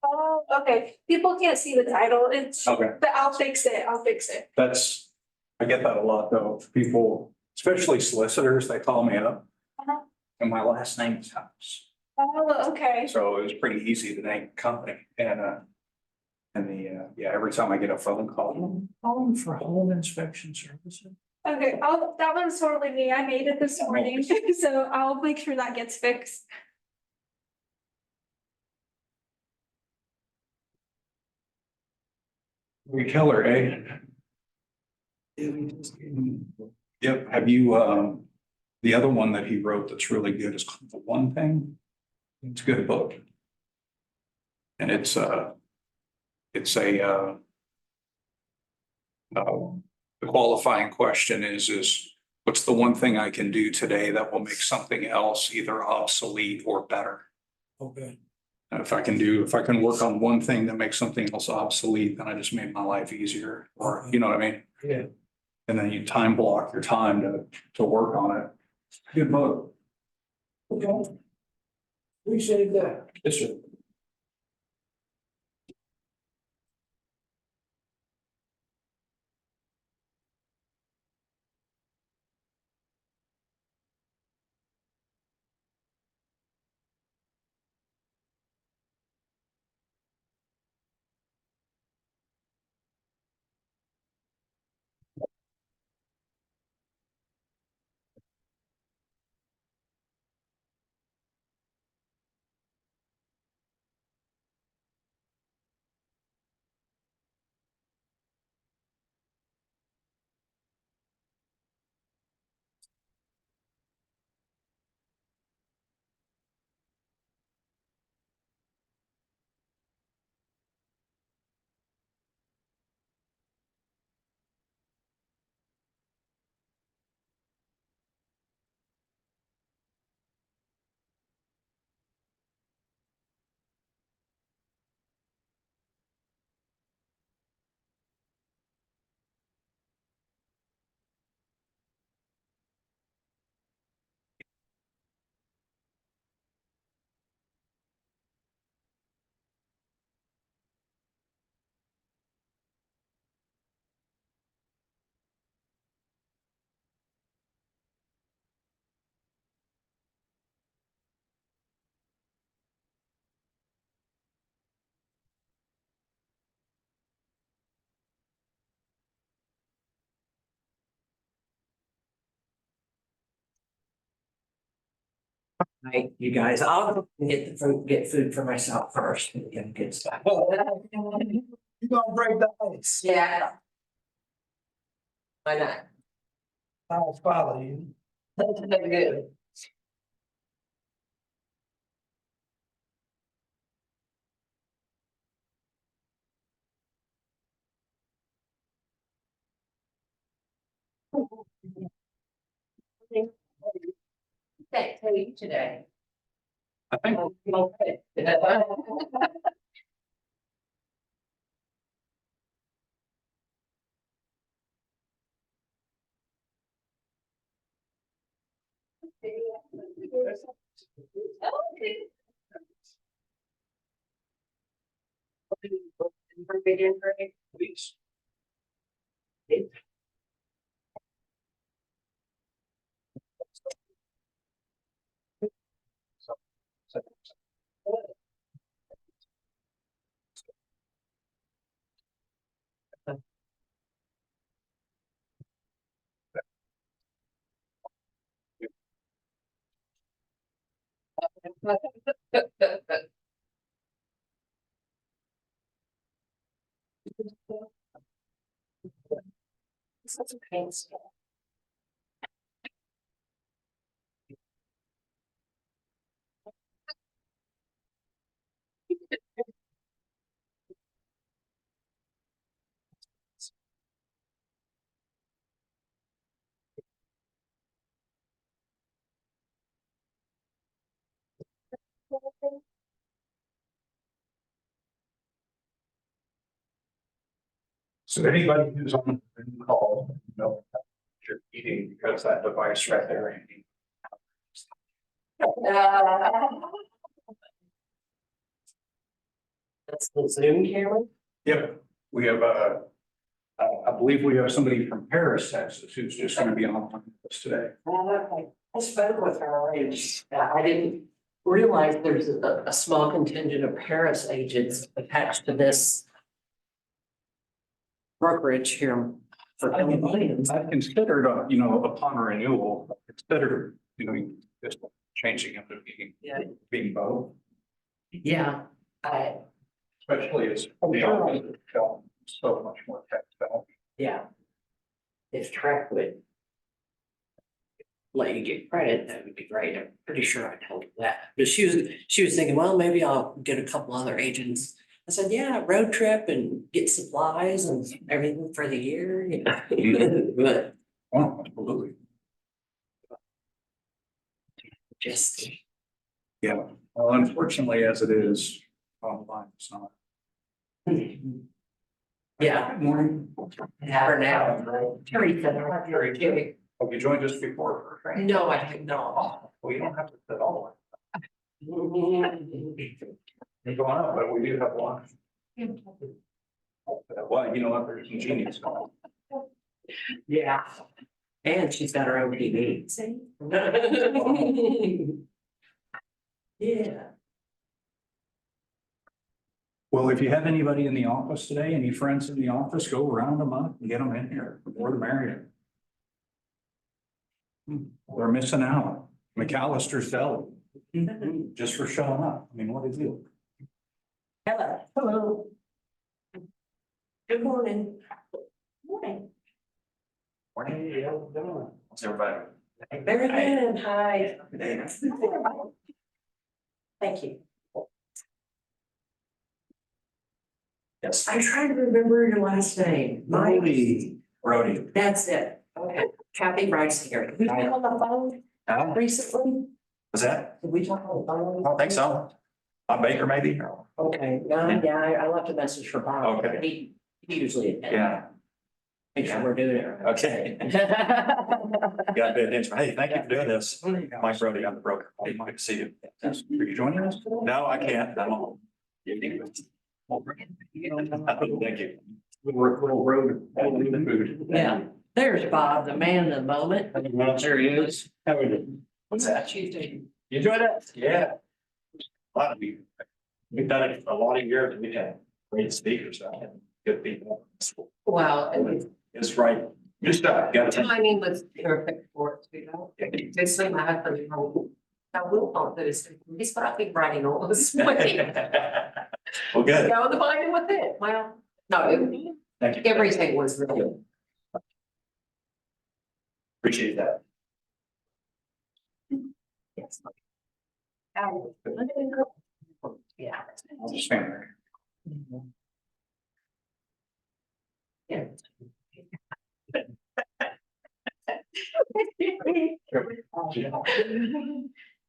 Oh, okay, people can't see the title, it's, Okay. but I'll fix it, I'll fix it. I get that a lot though. People, especially solicitors, they call me up. Uh-huh. And my last name is House. Oh, okay, So it was pretty easy to name the company yeah, every time I get a phone call, calling for home inspection services. okay, that was totally me, I made it this morning, so I'll make sure that gets fixed. We Keller, eh? Yep, have you, the other one that he wrote that's really good is called The One Thing. It's a good book. And the qualifying question is what's the one thing I can do today that will make something else either obsolete or better? Okay. And if I can work on one thing that makes something else obsolete, then I just made my life easier, or, you know what I mean? Yeah. And then you time block your time to work on it. Good book. Okay. Appreciate that. Yes, sir. Right, you guys, I'll go get food for myself first and get good stuff. You gonna break the ice. Yeah. Why not? I'll follow you. Good. Thanks, how are you today? I think Okay. please. Such a pain. So anybody who's on the call, you know, you're eating because that device right there. That's It's the Zoom camera. Yep, we have I believe we have somebody from Paris, Texas, who's just gonna be on with us today. I spoke with her and I didn't realize there's a small contingent of Paris agents attached to this brokerage here for I Williams. considered, upon renewal, considered doing just changing it to Yeah. being both, Yeah, especially as so much more text. yeah. If Trek would let you get credit, that would be great. I'm pretty sure I told her that. But she was thinking, well, maybe I'll get a couple other agents. I said, yeah, road trip and get supplies and everything for the year, you know. But Oh, absolutely. just, Yeah, well, unfortunately, as it is, online, it's not. yeah, Good morning. have her now. Teresa. Terry. Have you joined us before? No, I have not. Well, you don't have to sit all the way. You're going up, but we do have lunch. Well, you know what, there's ingenious. Yeah. And she's got her own TV. Yeah. Well, if you have anybody in the office today, any friends in the office, go round them up and get them in here, the more the merrier. They're missing out. McAllister's Deli, just for showing up. I mean, what did you? Hello. Hello. Good morning. Morning. Morning. How's everybody? Very good. Hi. Thank you. Yes. I'm trying to remember your last name. Mike. Brody. That's it. Okay. Kathy writes here. Did we talk on the phone recently? Was that? Did we talk on the phone? I don't think so. Bob Baker, maybe? Okay, yeah, I left a message for Bob. Okay. He usually. Yeah. Make sure we're doing it right. Okay, got a bit of information. Hey, thank you for doing this. Mike Brody, I'm the broker. Hey, Mike, see you. Are you joining us? No, I can't. I'm on. Thank you. Little road. Food. Yeah, there's Bob, the man of the moment. There he is. How are you? What's that? Tuesday. You enjoyed it? Yeah. A lot of you. We've done it for a lot of years. We've had great speakers. Good people. Well, It's right. Just got the to. timing was perfect for it, you know. This thing I have to. I will not do this. He's probably writing all this. Well, good. Go the bind with it. Well, no, Thank you. everything was really. Appreciate that. Yes. Yeah. I'll just stand there.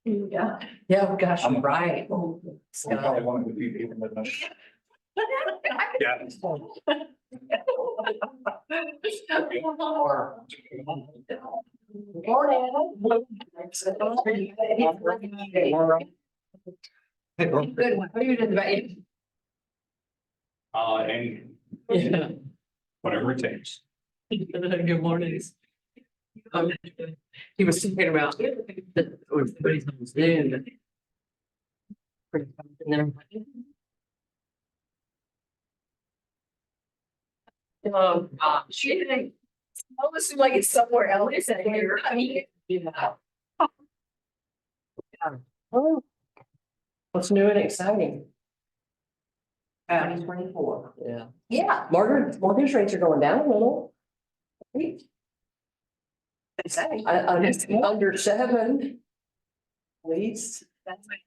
Yeah. Yeah, gosh, you're right. I'm probably one of the few people that knows. Yeah. Good one. What are you doing about you? And Yeah. whatever it takes. Good morning. He was talking about that everybody's on Zoom. And then I'm like, oh, gosh. Almost seems like it's somewhere else in here. I mean, Yeah. Oh. What's new and exciting? 2024. Yeah. Yeah, mortgage rates are going down a little. Right? they say. Under 7. At least. That's right.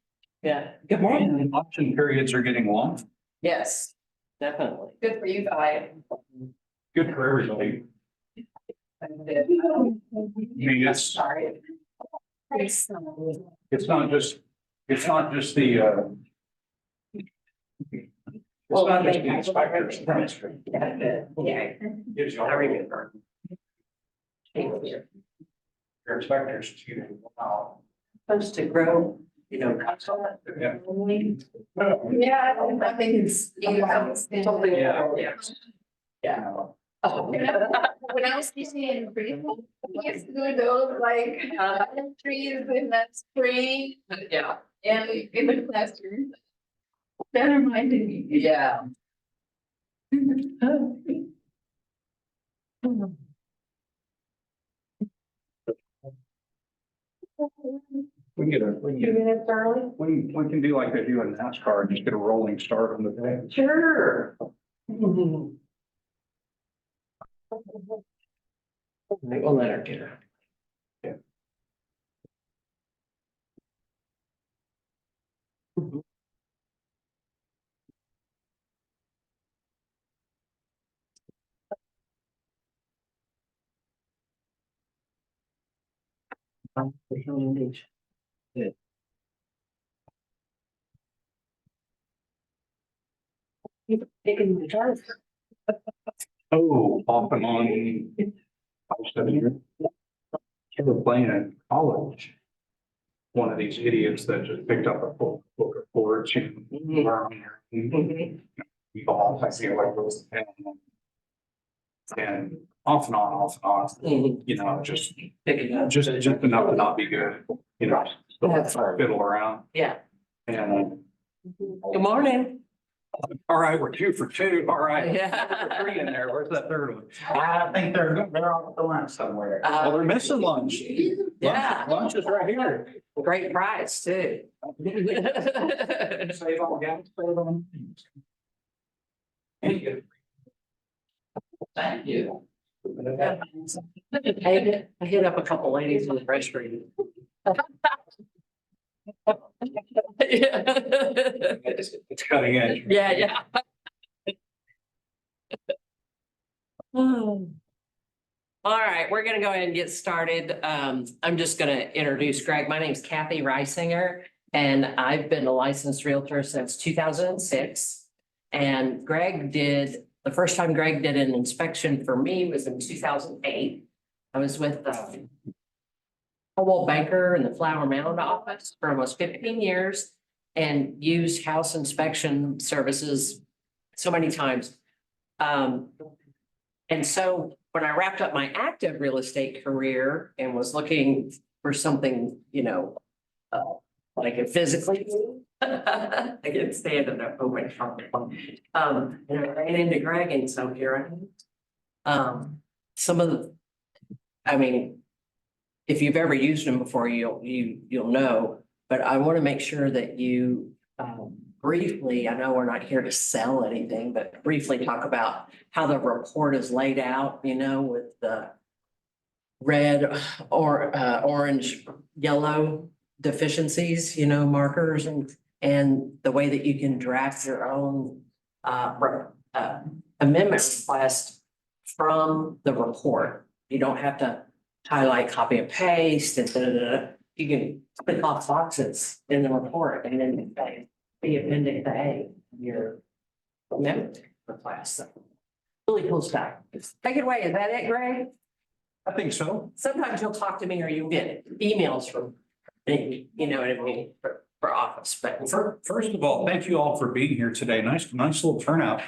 Yeah. Good morning. And option periods are getting long. Yes, definitely. Good for you guys. Good for everybody. I mean, Sorry. it's not just the, it's not just the inspectors. Yeah. Gives you all I remember. your inspectors to, wow. Supposed to grow you know. Yeah. Yeah, I think it's. Something, Yeah. yeah. When I was teaching in preschool, we used to do those like trees in that spring Yeah. and in the classroom. That reminded me. Yeah. We can get a, we can get, minutes early? we can do like they do in NASCAR, just get a rolling start on the day. Sure. We'll let her get her. Taking the charge. Oh, off and on. I was studying. Ever playing in college? One of these idiots that just picked up a book of chords, you know, learn Mhm. we all, I feel like those. And off and on, Mhm. you know, just Picking up. just enough to not be good, you know. That's fine. Fiddle around Yeah. and, Good morning. all right, we're 2 for 2, all right. Yeah. 3 in there, where's that third one? I think they're off the line somewhere. Well, they're missing lunch. Yeah. Lunch is right here. Great price too. Save on gas, save on. Thank you. Thank you. I hit up a couple ladies in the restroom. It's cutting edge. Yeah, yeah. All right, we're gonna go ahead and get started. I'm just gonna introduce Greg. My name's Kathy Reisinger, and I've been a licensed realtor since 2006. And the first time Greg did an inspection for me was in 2008. I was with Coldwell Banker in the Flower Mound office for almost 15 years and used house inspection services so many times. And so when I wrapped up my active real estate career and was looking for something, you know, that I could physically do. I can't stand it up open front. And I ran into Greg, and so here I am. Some of the, I mean, if you've ever used them before, you'll know, but I want to make sure that you briefly, I know we're not here to sell anything, but briefly talk about how the report is laid out, you know, with the red or orange, yellow deficiencies, you know, markers and the way that you can draft your own amendment request from the report. You don't have to highlight, copy and paste and You can click off boxes in the report and then be appendix A, your amendment request. So, really cool stuff. Take it away. Is that it, Greg? I think so. Sometimes you'll talk to me or you'll get emails from me, you know what I mean, for office, but. First of all, thank you all for being here today. Nice little turnout.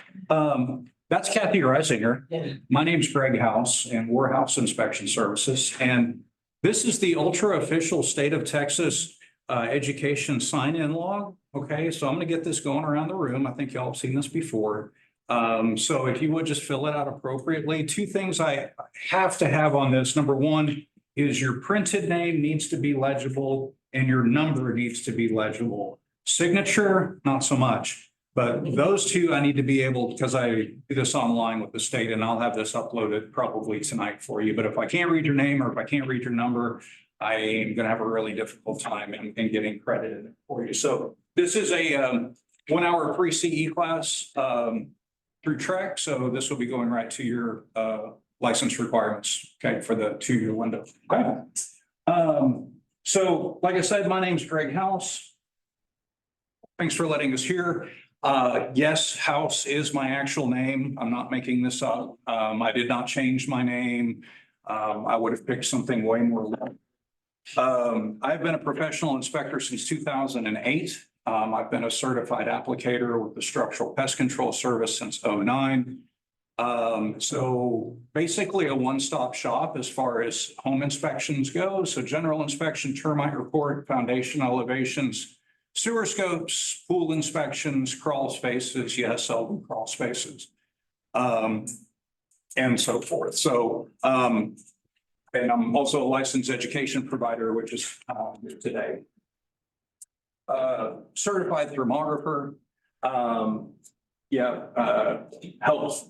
That's Kathy Reisinger. Yeah. My name's Greg House and we're House Inspection Services. And this is the ultra official state of Texas education sign-in log. Okay, so I'm going to get this going around the room. I think y'all have seen this before. So if you would just fill it out appropriately. 2 things I have to have on this. Number 1 is your printed name needs to be legible and your number needs to be legible. Signature, not so much. But those 2 I need to be able, because I do this online with the state and I'll have this uploaded probably tonight for you. But if I can't read your name or if I can't read your number, I am going to have a really difficult time in getting credited for you. So this is a 1 hour free CE class through Trek. So this will be going right to your license requirements, okay, for the 2-year window. Okay. So like I said, my name's Greg House. Thanks for letting us here. Yes, House is my actual name. I'm not making this up. I did not change my name. I would have picked something way more I've been a professional inspector since 2008. I've been a certified applicator with the Structural Pest Control Service since 2009. So basically a one-stop shop as far as home inspections go. So general inspection, termite report, foundation elevations, sewer scopes, pool inspections, crawl spaces, yes, seldom crawl spaces. And so forth. So, and I'm also a licensed education provider, which is today. Certified thermographer. Helps,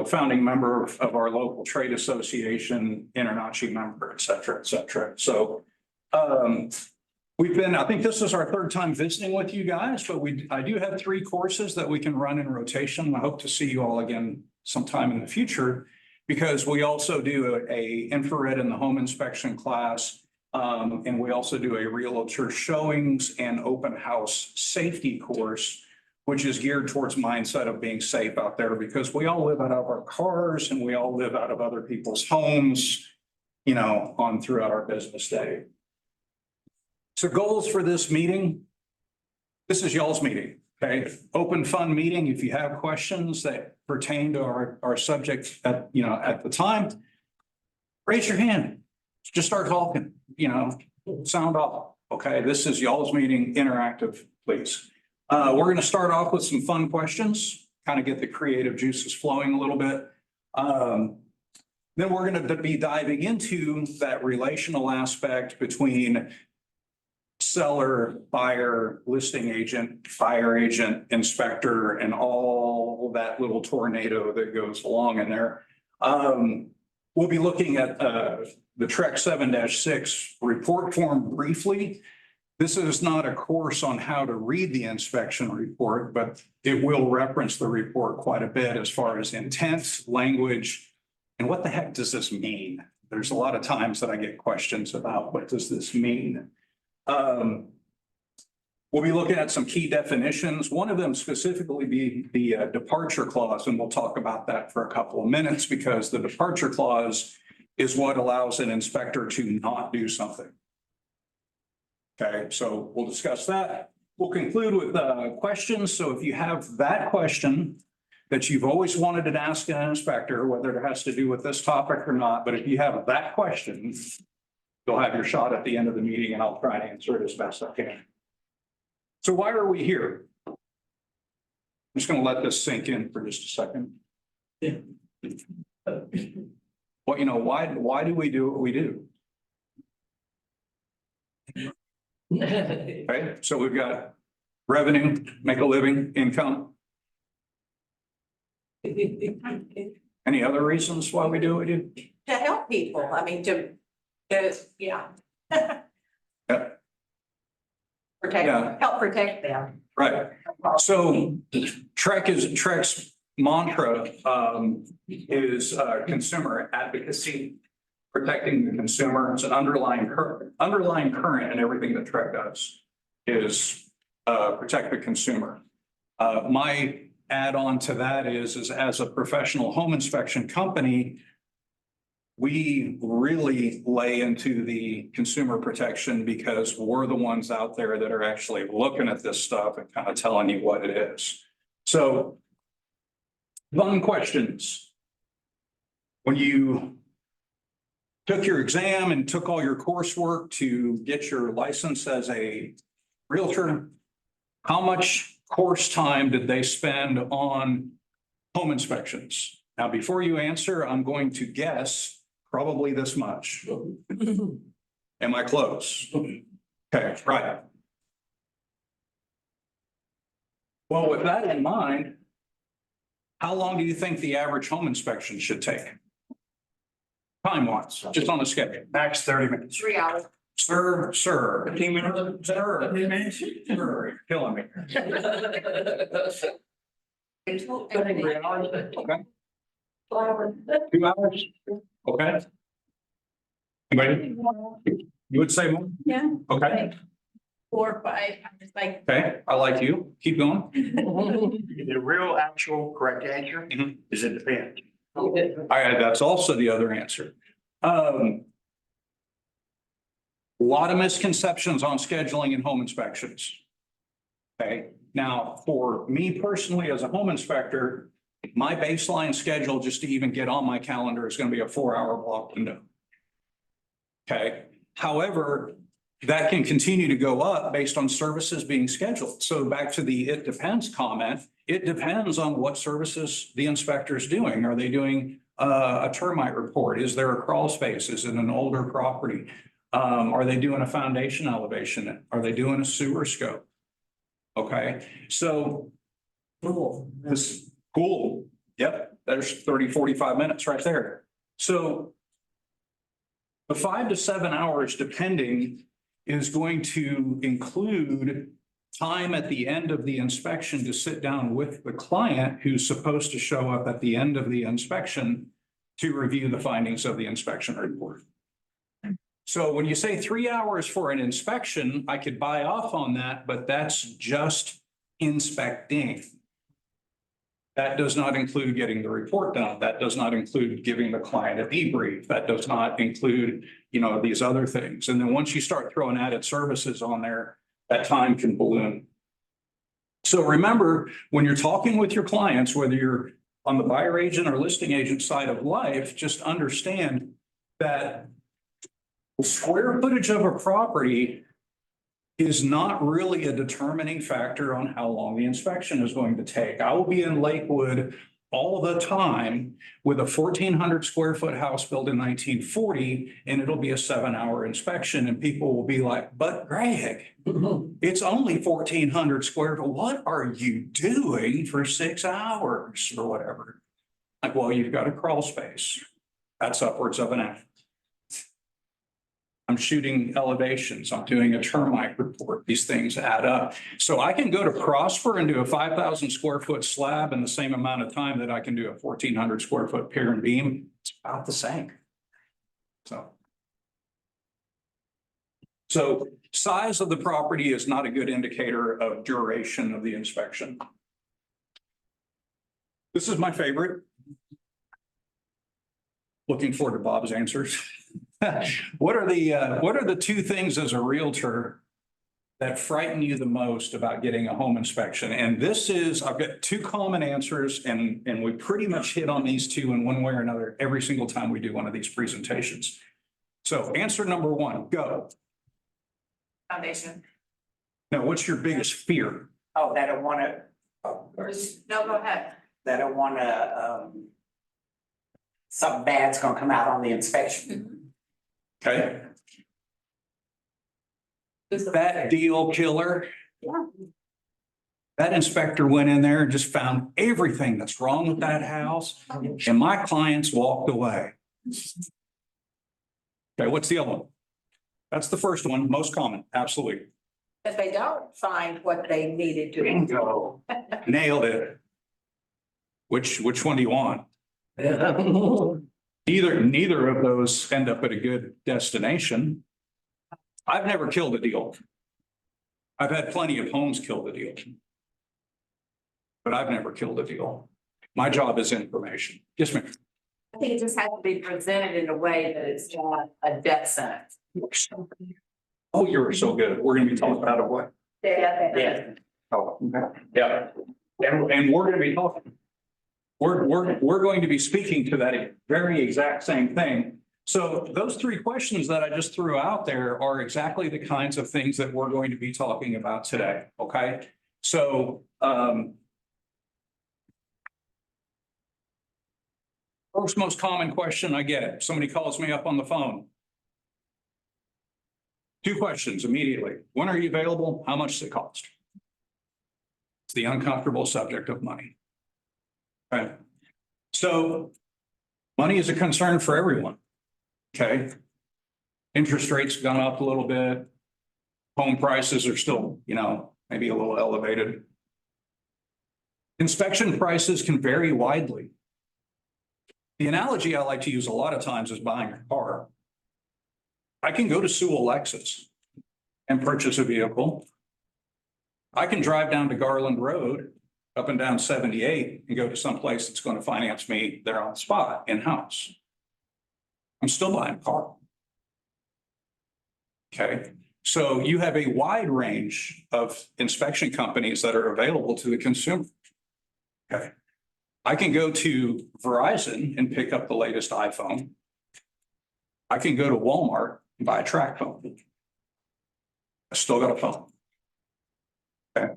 founding member of our local trade association, InterNACHI member, et cetera, et cetera. So we've been, I think this is our third time visiting with you guys, but I do have 3 courses that we can run in rotation. I hope to see you all again sometime in the future, because we also do a infrared in the home inspection class. And we also do a realtor showings and open house safety course, which is geared towards mindset of being safe out there, because we all live out of our cars and we all live out of other people's homes, on throughout our business day. So goals for this meeting. This is y'all's meeting, okay? Open, fun meeting. If you have questions that pertain to our subject at the time, raise your hand. Just start talking, sound off. Okay, this is y'all's meeting, interactive, please. We're going to start off with some fun questions, kind of get the creative juices flowing a little bit. Then we're going to be diving into that relational aspect between seller, buyer, listing agent, fire agent, inspector, and all that little tornado that goes along in there. We'll be looking at the TREC 7-6 report form briefly. This is not a course on how to read the inspection report, but it will reference the report quite a bit as far as intent, language, and what the heck does this mean? There's a lot of times that I get questions about what does this mean? We'll be looking at some key definitions. One of them specifically be the departure clause, and we'll talk about that for a couple of minutes, because the departure clause is what allows an inspector to not do something. Okay, so we'll discuss that. We'll conclude with questions. So if you have that question that you've always wanted to ask an inspector, whether it has to do with this topic or not, but if you have that question, you'll have your shot at the end of the meeting, and I'll try to answer it as best I can. So why are we here? I'm just going to let this sink in for just a second. Well, why do we do what we do? Okay, so we've got revenue, make a living, income. Any other reasons why we do what we do? To help people, I mean, yeah. Help protect them. Right. So TREC's mantra is consumer advocacy, protecting the consumer. It's an underlying current in everything that TREC does is protect the consumer. My add-on to that is as a professional home inspection company, we really lay into the consumer protection, because we're the ones out there that are actually looking at this stuff and kind of telling you what it is. So, fun questions. When you took your exam and took all your coursework to get your license as a realtor, how much course time did they spend on home inspections? Now, before you answer, I'm going to guess probably this much. Am I close? Okay, right. Well, with that in mind, how long do you think the average home inspection should take? Time-wise, just on a schedule. Max 30 minutes. 3 hours. Sir. 15 minutes. Sir. 15 minutes. Sir, you're killing me. Okay. 2 hours? Okay. Anybody? You would say more? Yeah. Okay, 4 or 5, I'm just like. okay, I like you. Keep going. The real actual correct answer Mhm. is it depends. That's also the other answer. Why lot of misconceptions on scheduling and home inspections. Okay, now for me personally, as a home inspector, my baseline schedule just to even get on my calendar is going to be a 4-hour block window. Okay, however, that can continue to go up based on services being scheduled. So back to the it depends comment, it depends on what services the inspector is doing. Are they doing a termite report? Is there a crawl space? Is it an older property? Are they doing a foundation elevation? Are they doing a sewer scope? Okay, so this cool. Yep, there's 30, 45 minutes right there. So the 5 to 7 hours, depending, is going to include time at the end of the inspection to sit down with the client who's supposed to show up at the end of the inspection to review the findings of the inspection report. So when you say 3 hours for an inspection, I could buy off on that, but that's just inspecting. That does not include getting the report done. That does not include giving the client a debrief. That does not include, these other things. And then once you start throwing added services on there, that time can balloon. So remember, when you're talking with your clients, whether you're on the buyer agent or listing agent side of life, just understand that the square footage of a property is not really a determining factor on how long the inspection is going to take. I will be in Lakewood all the time with a 1,400 square foot house built in 1940, and it'll be a 7-hour inspection, and people will be like, but Greg, it's only 1,400 square foot. What are you doing for 6 hours or whatever? Like, well, you've got a crawl space. That's upwards of an hour. I'm shooting elevations. I'm doing a termite report. These things add up. So I can go to Prosper and do a 5,000 square foot slab in the same amount of time that I can do a 1,400 square foot pier and beam. It's about the same. So size of the property is not a good indicator of duration of the inspection. This is my favorite. Looking forward to Bob's answers. What are the two things as a realtor that frighten you the most about getting a home inspection? And this is, I've got two common answers, and we pretty much hit on these two in one way or another every single time we do one of these presentations. So answer number one, go. Foundation. Now, what's your biggest fear? Oh, that I wanna, No, go ahead. that I wanna, something bad's gonna come out on the inspection. Okay. That deal killer. Yeah. That inspector went in there and just found everything that's wrong with that house, and my clients walked away. Okay, what's the other one? That's the first one, most common, absolutely. If they don't find what they needed to. Bingo. Nailed it. Which one do you want? Neither of those end up at a good destination. I've never killed a deal. I've had plenty of homes kill the deal. But I've never killed a deal. My job is information. Yes, ma'am. I think it just has to be presented in a way that it's not a death sentence. Oh, you're so good. We're gonna be talking about it what? Yeah. Oh, okay. Yeah. And we're gonna be talking. We're going to be speaking to that very exact same thing. So those three questions that I just threw out there are exactly the kinds of things that we're going to be talking about today, okay? So first most common question I get, somebody calls me up on the phone. Two questions immediately. When are you available? How much does it cost? It's the uncomfortable subject of money. Right. So money is a concern for everyone. Okay. Interest rates have gone up a little bit. Home prices are still, maybe a little elevated. Inspection prices can vary widely. The analogy I like to use a lot of times is buying a car. I can go to Sewell Lexus and purchase a vehicle. I can drive down to Garland Road up and down 78 and go to some place that's going to finance me there on the spot in-house. I'm still buying a car. Okay, so you have a wide range of inspection companies that are available to the consumer. Okay. I can go to Verizon and pick up the latest iPhone. I can go to Walmart and buy a track phone. I still got a phone. Okay.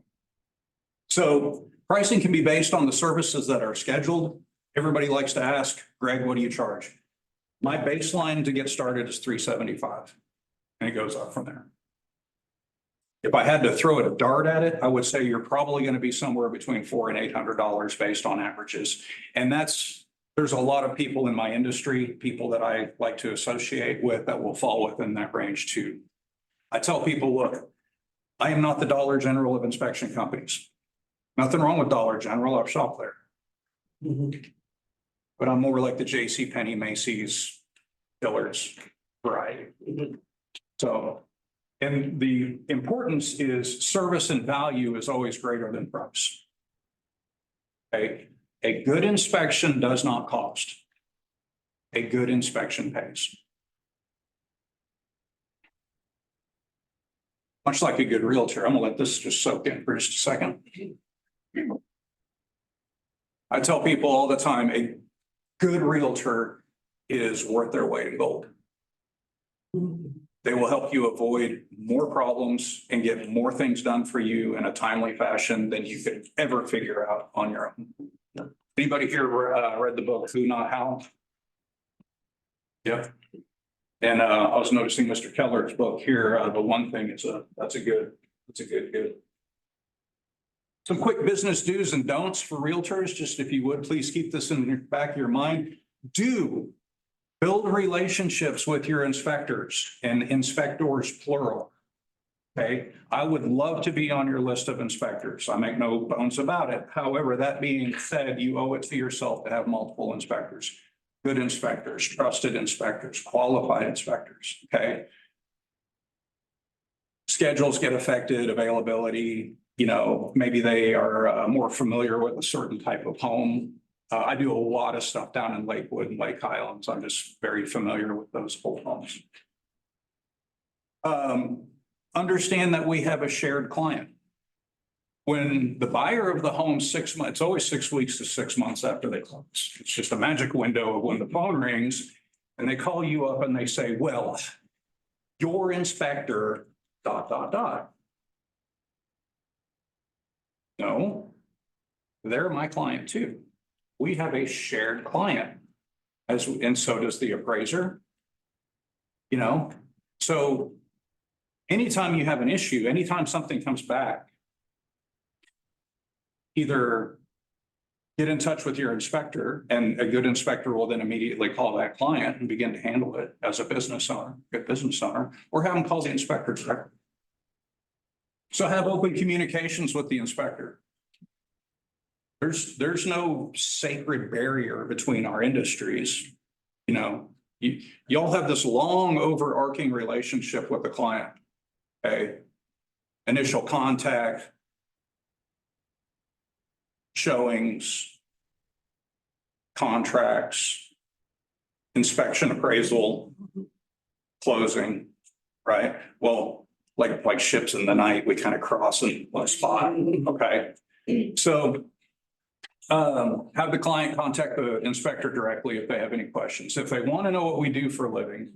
So pricing can be based on the services that are scheduled. Everybody likes to ask, Greg, what do you charge? My baseline to get started is $375, and it goes up from there. If I had to throw a dart at it, I would say you're probably going to be somewhere between $400 and $800 based on averages. And there's a lot of people in my industry, people that I like to associate with that will fall within that range too. I tell people, look, I am not the Dollar General of inspection companies. Nothing wrong with Dollar General, I've shopped there. But I'm more like the J.C. Penney, Macy's, Dillard's variety. So, and the importance is service and value is always greater than price. Okay, a good inspection does not cost. A good inspection pays. Much like a good realtor. I'm gonna let this just soak in for just a second. I tell people all the time, a good realtor is worth their weight in gold. They will help you avoid more problems and get more things done for you in a timely fashion than you could ever figure out on your own. Anybody here read the book Who Not How? Yep. And I was noticing Mr. Keller's book here. The one thing is that's a good. Some quick business do's and don'ts for realtors. Just if you would, please keep this in the back of your mind. Do build relationships with your inspectors and inspectors plural. Okay, I would love to be on your list of inspectors. I make no bones about it. However, that being said, you owe it to yourself to have multiple inspectors, good inspectors, trusted inspectors, qualified inspectors. Okay. Schedules get affected, availability, maybe they are more familiar with a certain type of home. I do a lot of stuff down in Lakewood and Lake Highlands. I'm just very familiar with those old homes. Understand that we have a shared client. When the buyer of the home 6 months, it's always 6 weeks to 6 months after they close. It's just a magic window of when the phone rings and they call you up and they say, well, your inspector, ... No, they're my client too. We have a shared client and so does the appraiser. So anytime you have an issue, anytime something comes back, either get in touch with your inspector and a good inspector will then immediately call that client and begin to handle it as a business owner, good business owner, or have them call the inspector directly. So have open communications with the inspector. There's no sacred barrier between our industries. Y'all have this long overarching relationship with the client. Okay. Initial contact, showings, contracts, inspection, appraisal, closing, right? Well, like ships in the night, we kind of cross in one spot. Okay. So have the client contact the inspector directly if they have any questions. If they want to know what we do for a living,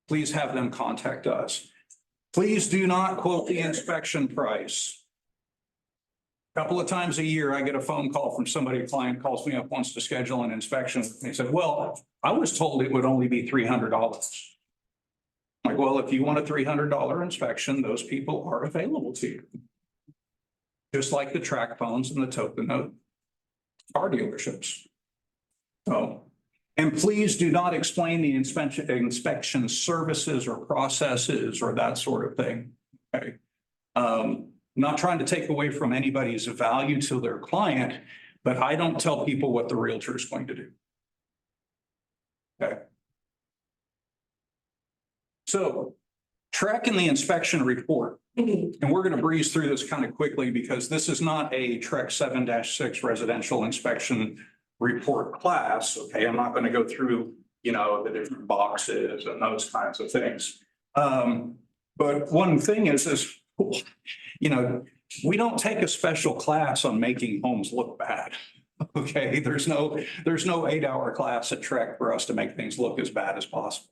please have them contact us. Please do not quote the inspection price. A couple of times a year, I get a phone call from somebody, a client calls me up, wants to schedule an inspection. They said, well, I was told it would only be $300. I'm like, well, if you want a $300 inspection, those people are available to you. Just like the track phones and the token note car dealerships. So, and please do not explain the inspection services or processes or that sort of thing. Okay. Not trying to take away from anybody's value to their client, but I don't tell people what the realtor is going to do. Okay. So tracking the inspection report, and we're going to breeze through this kind of quickly because this is not a TREC 7-6 residential inspection report class. Okay, I'm not going to go through, the different boxes and those kinds of things. But one thing is, you know, we don't take a special class on making homes look bad. Okay, there's no 8-hour class at Trek for us to make things look as bad as possible.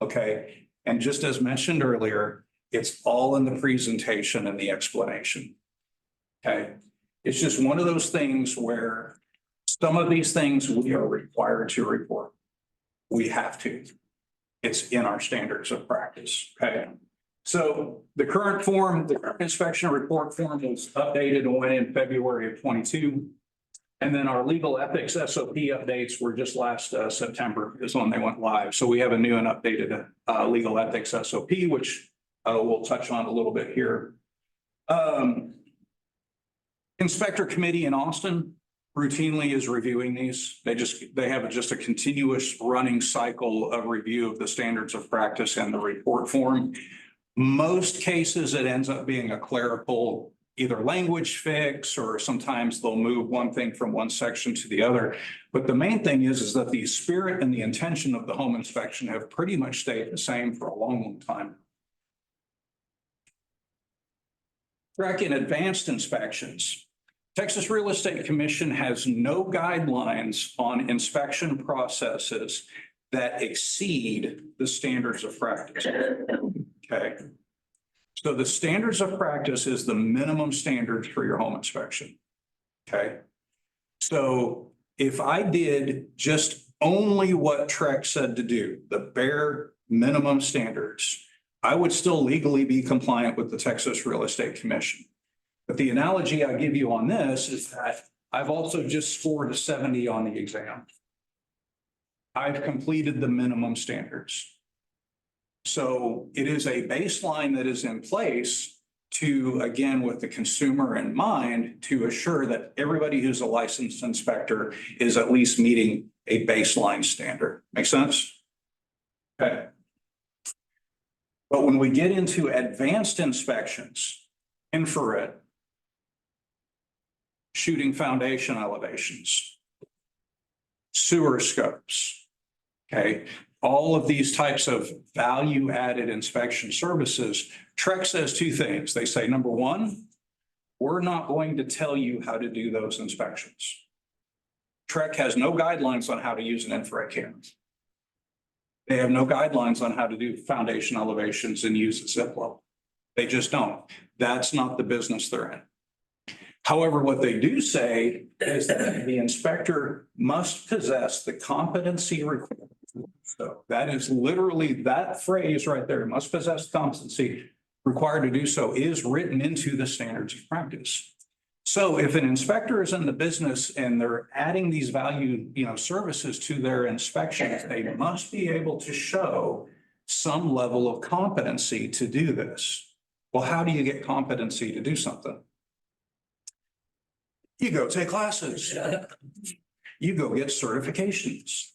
Okay, and just as mentioned earlier, it's all in the presentation and the explanation. Okay, it's just one of those things where some of these things we are required to report. We have to. It's in our standards of practice. Okay. So the current form, the current inspection report form was updated and went in February of 22. And then our legal ethics SOP updates were just last September is when they went live. So we have a new and updated legal ethics SOP, which we'll touch on a little bit here. Inspector committee in Austin routinely is reviewing these. They have just a continuous running cycle of review of the standards of practice and the report form. Most cases, it ends up being a clerical either language fix, or sometimes they'll move one thing from one section to the other. But the main thing is that the spirit and the intention of the home inspection have pretty much stayed the same for a long, long time. Track in advanced inspections. Texas Real Estate Commission has no guidelines on inspection processes that exceed the standards of practice. Okay. So the standards of practice is the minimum standards for your home inspection. Okay. So if I did just only what Trek said to do, the bare minimum standards, I would still legally be compliant with the Texas Real Estate Commission. But the analogy I give you on this is that I've also just scored a 70 on the exam. I've completed the minimum standards. So it is a baseline that is in place to, again, with the consumer in mind, to assure that everybody who's a licensed inspector is at least meeting a baseline standard. Make sense? Okay. But when we get into advanced inspections, infrared, shooting foundation elevations, sewer scopes, okay, all of these types of value-added inspection services, Trek says two things. They say, number one, we're not going to tell you how to do those inspections. Trek has no guidelines on how to use an infrared camera. They have no guidelines on how to do foundation elevations and use a zip level. They just don't. That's not the business they're in. However, what they do say is that the inspector must possess the competency required. So that is literally that phrase right there, must possess competency required to do so, is written into the standards of practice. So if an inspector is in the business and they're adding these value, services to their inspections, they must be able to show some level of competency to do this. Well, how do you get competency to do something? You go take classes. You go get certifications.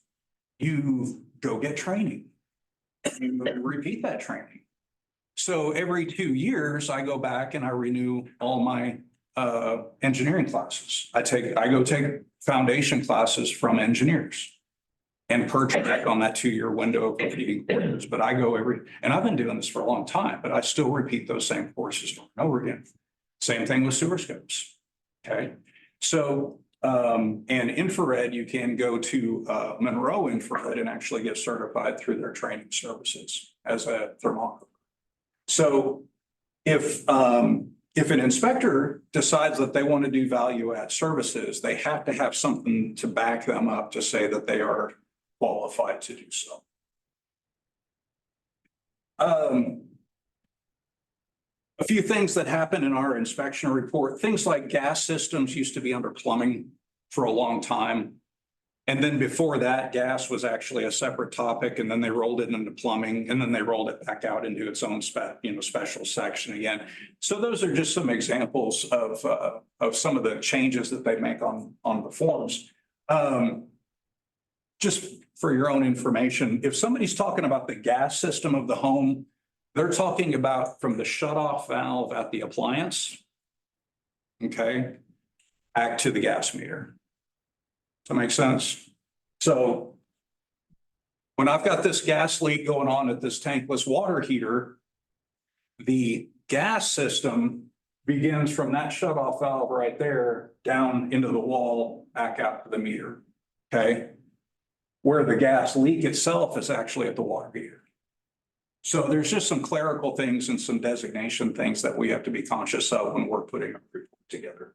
You go get training. You repeat that training. So every 2 years, I go back and I renew all my engineering classes. I go take foundation classes from engineers and perch back on that 2-year window of repeating courses. But I go and I've been doing this for a long time, but I still repeat those same courses over and over again. Same thing with sewer scopes. Okay. So, and infrared, you can go to Monroe Infrared and actually get certified through their training services as a thermographer. So if an inspector decides that they want to do value add services, they have to have something to back them up to say that they are qualified to do so. A few things that happen in our inspection report, things like gas systems used to be under plumbing for a long time. And then before that, gas was actually a separate topic, and then they rolled it into plumbing, and then they rolled it back out into its own special section again. So those are just some examples of some of the changes that they make on the forms. Just for your own information, if somebody's talking about the gas system of the home, they're talking about from the shutoff valve at the appliance, okay, back to the gas meter. Does that make sense? So When I've got this gas leak going on at this tankless water heater, the gas system begins from that shutoff valve right there down into the wall, back out to the meter. Okay? Where the gas leak itself is actually at the water heater. So there's just some clerical things and some designation things that we have to be conscious of when we're putting a report together.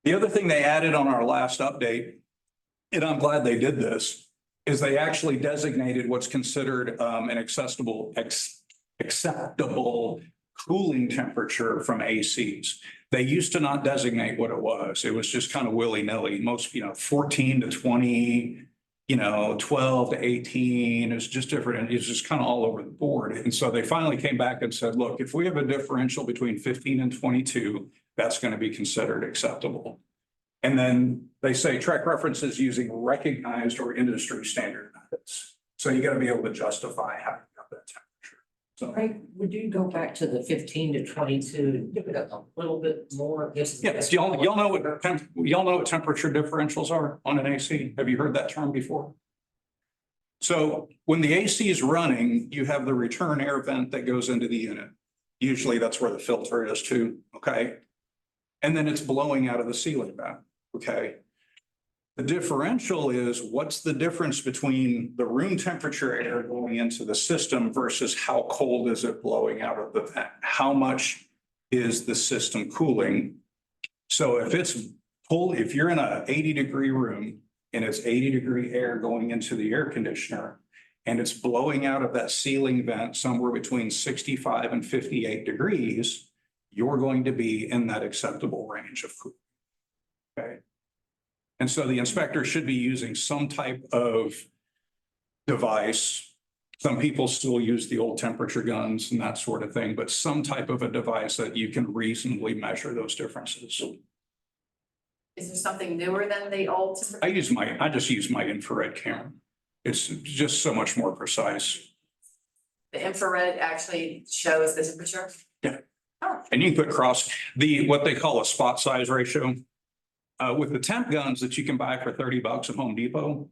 The other thing they added on our last update, and I'm glad they did this, is they actually designated what's considered an acceptable cooling temperature from ACs. They used to not designate what it was. It was just kind of willy-nilly. Most, 14 to 20, 12 to 18. It's just different. It's just kind of all over the board. And so they finally came back and said, look, if we have a differential between 15 and 22, that's going to be considered acceptable. And then they say track references using recognized or industry standard methods. So you got to be able to justify how you got that temperature. So, Frank, would you go back to the 15 to 22 and give it a little bit more? yes, y'all know what temperature differentials are on an AC. Have you heard that term before? So when the AC is running, you have the return air vent that goes into the unit. Usually that's where the filter is too, okay? And then it's blowing out of the ceiling vent, okay? The differential is what's the difference between the room temperature air going into the system versus how cold is it blowing out of the vent? How much is the system cooling? So if you're in a 80-degree room and it's 80-degree air going into the air conditioner and it's blowing out of that ceiling vent somewhere between 65 and 58 degrees, you're going to be in that acceptable range of cooling. Okay. And so the inspector should be using some type of device. Some people still use the old temperature guns and that sort of thing, but some type of a device that you can reasonably measure those differences. Is there something newer than the old? I just use my infrared camera. It's just so much more precise. The infrared actually shows the temperature? Yeah. Oh. And you can put what they call a spot size ratio. With the temp guns that you can buy for $30 at Home Depot,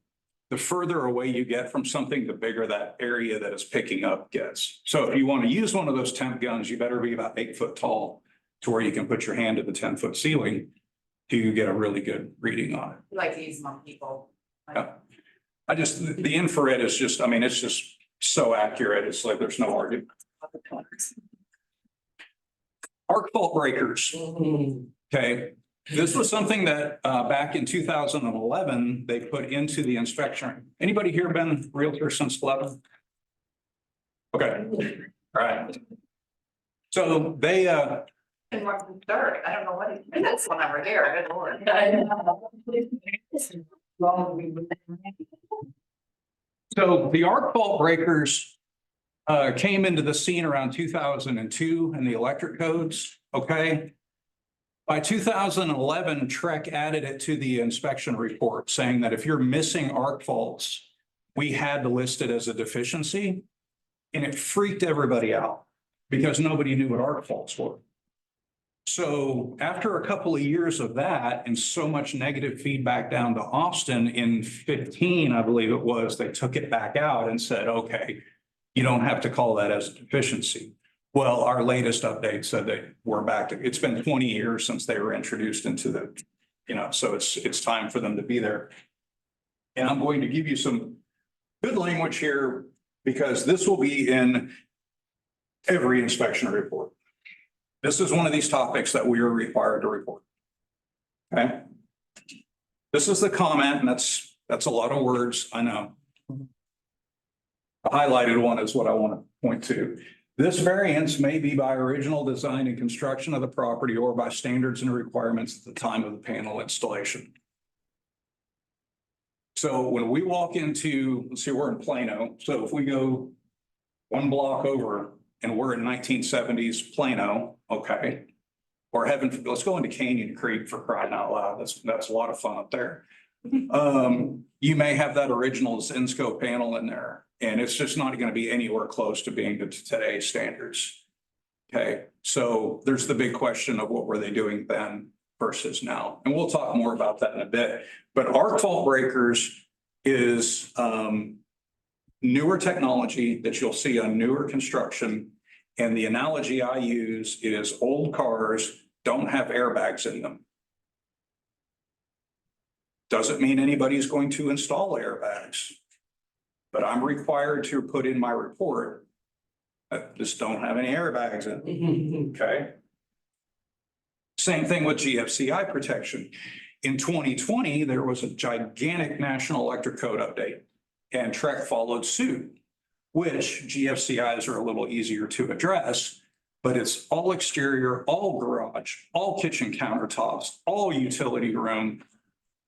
the further away you get from something, the bigger that area that it's picking up gets. So if you want to use one of those temp guns, you better be about 8 foot tall to where you can put your hand at the 10-foot ceiling to get a really good reading on it. I like to use them on people. Yeah. The infrared is just, it's just so accurate. It's like there's no argument. Arc fault breakers. Okay. This was something that back in 2011, they put into the inspection. Anybody here been realtor since 11? Okay, all right. So they And Martin third, I don't know what, that's one over here, good lord. So the arc fault breakers came into the scene around 2002 in the electric codes, okay? By 2011, Trek added it to the inspection report saying that if you're missing arc faults, we had to list it as a deficiency. And it freaked everybody out because nobody knew what arc faults were. So after a couple of years of that and so much negative feedback down to Austin in 15, I believe it was, they took it back out and said, okay, you don't have to call that as a deficiency. Well, our latest update said that we're back to, it's been 20 years since they were introduced into the, so it's time for them to be there. And I'm going to give you some good language here because this will be in every inspection report. This is one of these topics that we are required to report. Okay. This is the comment, and that's a lot of words, I know. The highlighted one is what I want to point to. This variance may be by original design and construction of the property or by standards and requirements at the time of the panel installation. So when we walk into, let's see, we're in Plano. So if we go one block over and we're in 1970s Plano, okay. Or let's go into Canyon Creek for crying out loud. That's a lot of fun up there. You may have that original Zinsco panel in there. And it's just not going to be anywhere close to being to today's standards. Okay, so there's the big question of what were they doing then versus now. And we'll talk more about that in a bit. But arc fault breakers is newer technology that you'll see on newer construction. And the analogy I use is old cars don't have airbags in them. Doesn't mean anybody's going to install airbags. But I'm required to put in my report that this don't have any airbags in them, okay? Same thing with GFCI protection. In 2020, there was a gigantic National Electric Code update, and Trek followed suit, which GFCIs are a little easier to address, but it's all exterior, all garage, all kitchen countertops, all utility room,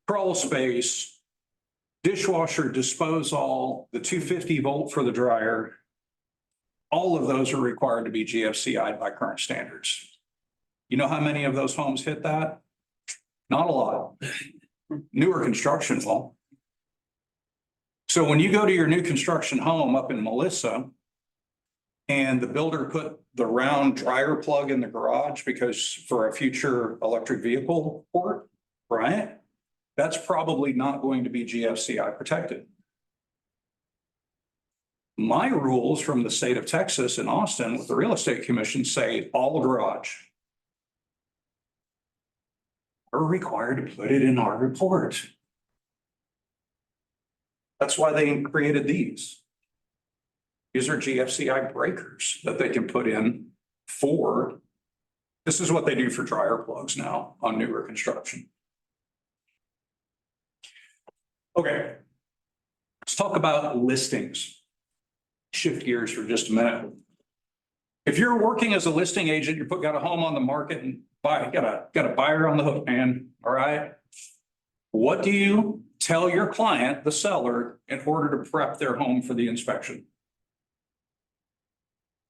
crawl space, dishwasher disposal, the 250 volt for the dryer. All of those are required to be GFCI'd by current standards. You know how many of those homes hit that? Not a lot. Newer construction will. So when you go to your new construction home up in Melissa and the builder put the round dryer plug in the garage because for a future electric vehicle port, right? That's probably not going to be GFCI protected. My rules from the state of Texas in Austin with the real estate commission say all garage. We're required to put it in our report. That's why they created these. These are GFCI breakers that they can put in for. This is what they do for dryer plugs now on newer construction. Okay, let's talk about listings. Shift gears for just a minute. If you're working as a listing agent, got a home on the market and got a buyer on the hook, man, all right? What do you tell your client, the seller, in order to prep their home for the inspection?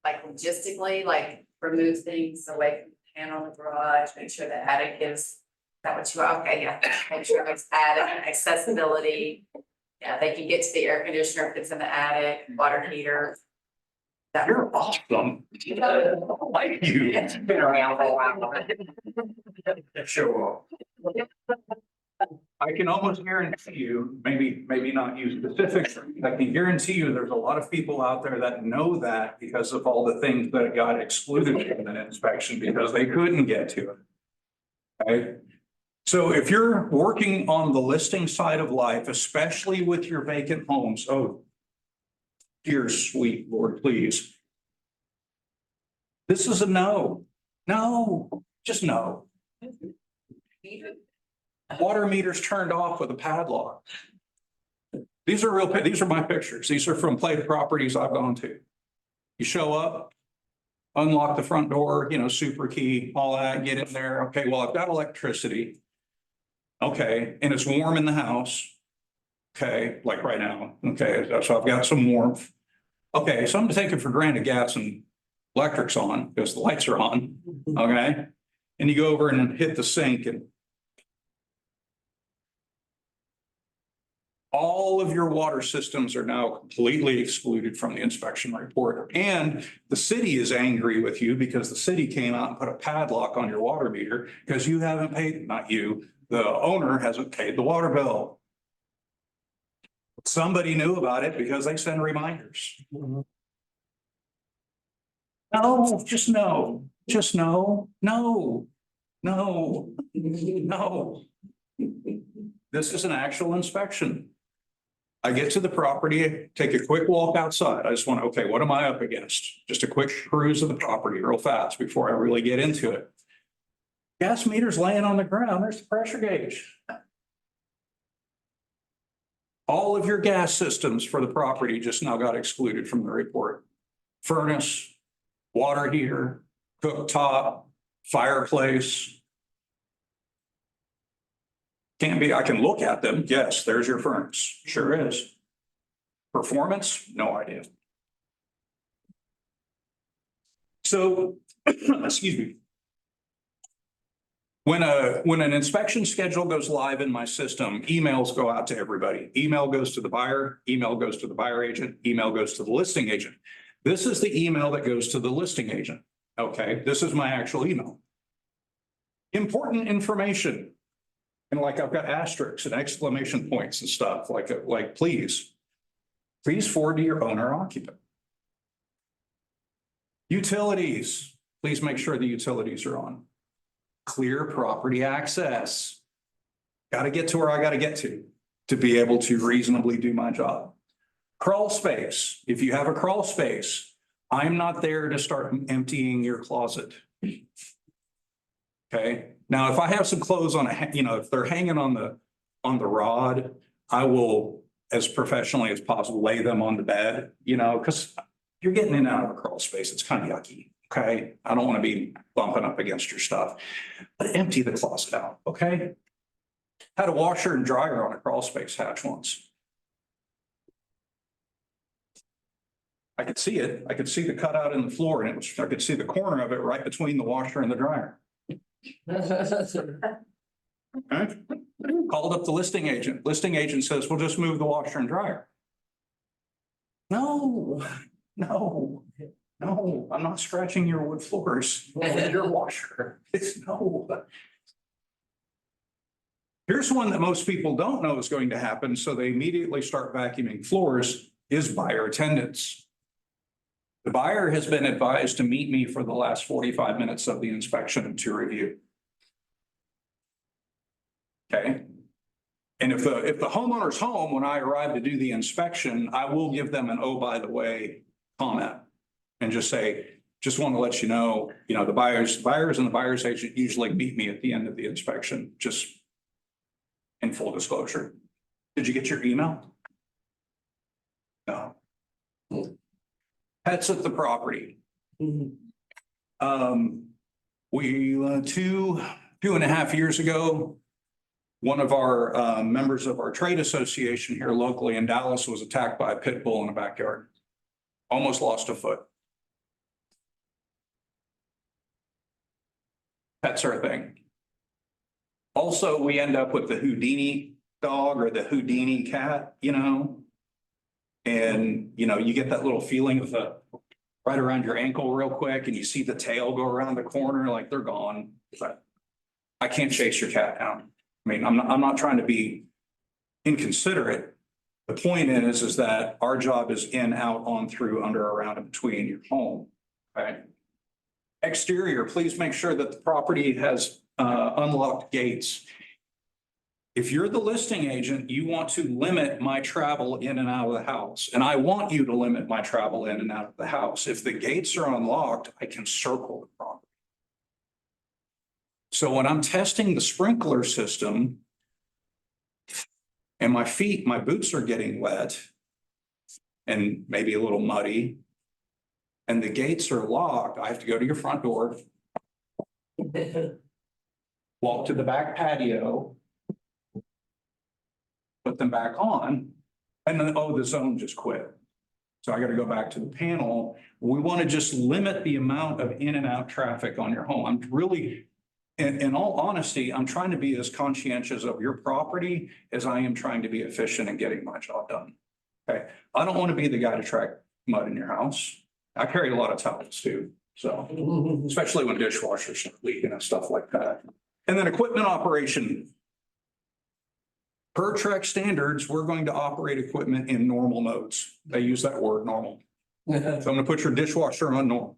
Like logistically, like remove things away from the panel in the garage, make sure the attic is that what you, okay, yeah, make sure it's attic accessibility. Yeah, they can get to the air conditioner if it's in the attic, water heater. That You're awesome. I like you. It's been around for a while. Show up. I can almost guarantee you, maybe not you specifically, I can guarantee you there's a lot of people out there that know that because of all the things that got excluded from an inspection because they couldn't get to it. Okay? So if you're working on the listing side of life, especially with your vacant homes, oh, dear sweet Lord, please. This is a no. No, just no. Water meters turned off with a padlock. These are my pictures. These are from play properties I've gone to. You show up, unlock the front door, super key, all that, get in there. Okay, well, I've got electricity. Okay, and it's warm in the house. Okay, like right now. Okay, so I've got some warmth. Okay, so I'm taking for granted gas and electric's on because the lights are on. Okay, and you go over and hit the sink and all of your water systems are now completely excluded from the inspection report. And the city is angry with you because the city came out and put a padlock on your water meter because you haven't paid, not you, the owner hasn't paid the water bill. Somebody knew about it because they send reminders. No, just no, no. This is an actual inspection. I get to the property, take a quick walk outside. I just want to, okay, what am I up against? Just a quick cruise of the property real fast before I really get into it. Gas meter's laying on the ground. There's the pressure gauge. All of your gas systems for the property just now got excluded from the report. Furnace, water heater, cooktop, fireplace. Can't be, I can look at them. Yes, there's your furnace. Sure is. Performance, no idea. So, excuse me. When an inspection schedule goes live in my system, emails go out to everybody. Email goes to the buyer, email goes to the buyer agent, email goes to the listing agent. This is the email that goes to the listing agent. Okay, this is my actual email. Important information. And like I've got asterisks and exclamation points and stuff, like, please forward to your owner occupant. Utilities, please make sure the utilities are on. Clear property access. Got to get to where I got to get to be able to reasonably do my job. Crawl space, if you have a crawl space, I'm not there to start emptying your closet. Okay, now if I have some clothes on if they're hanging on the rod, I will, as professionally as possible, lay them on the bed, because you're getting in and out of a crawl space. It's kind of yucky. Okay, I don't want to be bumping up against your stuff, but empty the closet out. Okay. Had a washer and dryer on a crawl space hatch once. I could see it. I could see the cutout in the floor, and I could see the corner of it right between the washer and the dryer. Okay. Called up the listing agent. Listing agent says, "We'll just move the washer and dryer." No, I'm not scratching your wood floors, your washer. It's no. Here's one that most people don't know is going to happen, so they immediately start vacuuming floors, is buyer attendance. The buyer has been advised to meet me for the last 45 minutes of the inspection and to review. Okay. And if the homeowner's home, when I arrive to do the inspection, I will give them an, "Oh, by the way," comment and just say, "Just want to let you know, the buyers and the buyer's agent usually meet me at the end of the inspection, just in full disclosure." Did you get your email? No. Pets at the property. We, 2.5 years ago, one of our members of our trade association here locally in Dallas was attacked by a pit bull in a backyard. Almost lost a foot. Pets are a thing. Also, we end up with the Houdini dog or the Houdini cat, and, you get that little feeling of right around your ankle real quick, and you see the tail go around the corner, like they're gone. But I can't chase your cat down. I mean, I'm not trying to be inconsiderate. The point is that our job is in, out, on, through, under, around, and between your home. Okay. Exterior, please make sure that the property has unlocked gates. If you're the listing agent, you want to limit my travel in and out of the house, and I want you to limit my travel in and out of the house. If the gates are unlocked, I can circle the property. So when I'm testing the sprinkler system and my boots are getting wet and maybe a little muddy, and the gates are locked, I have to go to your front door, walk to the back patio, put them back on, and then, oh, the zone just quit. So I got to go back to the panel. We want to just limit the amount of in and out traffic on your home. I'm really, in all honesty, I'm trying to be as conscientious of your property as I am trying to be efficient in getting my job done. Okay. I don't want to be the guy to track mud in your house. I carry a lot of towels too. So especially when dishwashers are leaking and stuff like that. And then equipment operation. Per Trek standards, we're going to operate equipment in normal modes. They use that word, normal. So I'm going to put your dishwasher on normal.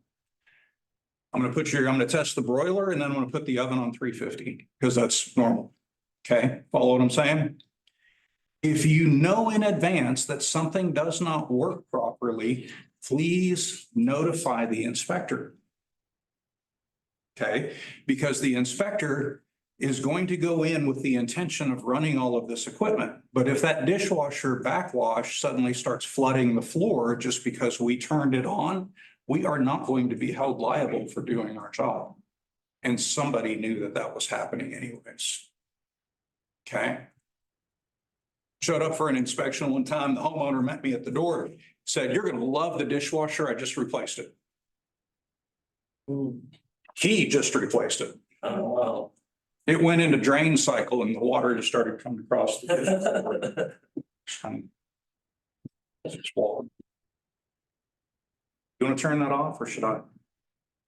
I'm going to test the broiler, and then I'm going to put the oven on 350 because that's normal. Okay, follow what I'm saying? If you know in advance that something does not work properly, please notify the inspector. Okay, because the inspector is going to go in with the intention of running all of this equipment. But if that dishwasher backwash suddenly starts flooding the floor just because we turned it on, we are not going to be held liable for doing our job. And somebody knew that that was happening anyways. Okay. Showed up for an inspection one time. The homeowner met me at the door, said, "You're going to love the dishwasher. I just replaced it." He just replaced it. Oh, wow. It went into drain cycle and the water just started coming across the dish. You want to turn that off or should I?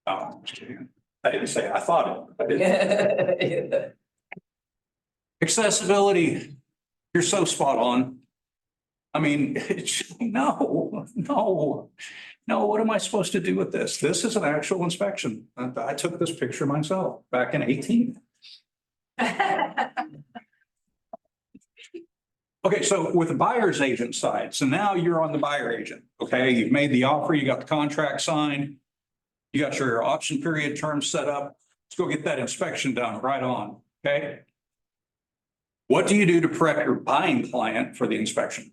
Oh, I'm just kidding. I didn't say I thought it. I didn't. Accessibility, you're so spot on. I mean, no, what am I supposed to do with this? This is an actual inspection. I took this picture myself back in 18. Okay, so with the buyer's agent side, so now you're on the buyer agent, okay? You've made the offer, you got the contract signed. You got your option period terms set up. Let's go get that inspection done right on, okay? What do you do to prep your buying client for the inspection?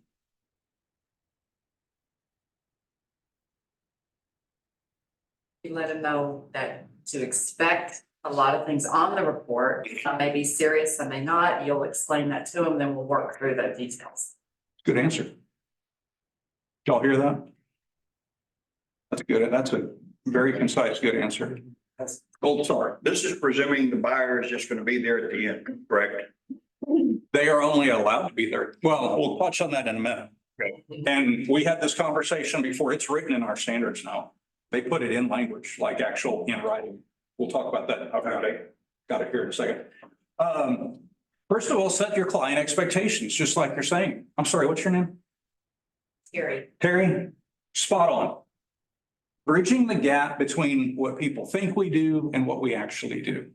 You let them know that to expect a lot of things on the report, some may be serious, some may not, you'll explain that to them, then we'll work through the details. Good answer. Did y'all hear that? That's a very concise, good answer. That's, Gold star. This is presuming the buyer is just gonna be there at the end, correct? They are only allowed to be there. Well, we'll touch on that in a minute. And we had this conversation before. It's written in our standards now. They put it in language, like actual in writing. We'll talk about that. Okay, got it here in a second. First of all, set your client expectations, just like you're saying. I'm sorry, what's your name? Terry, Terry, spot on. Bridging the gap between what people think we do and what we actually do.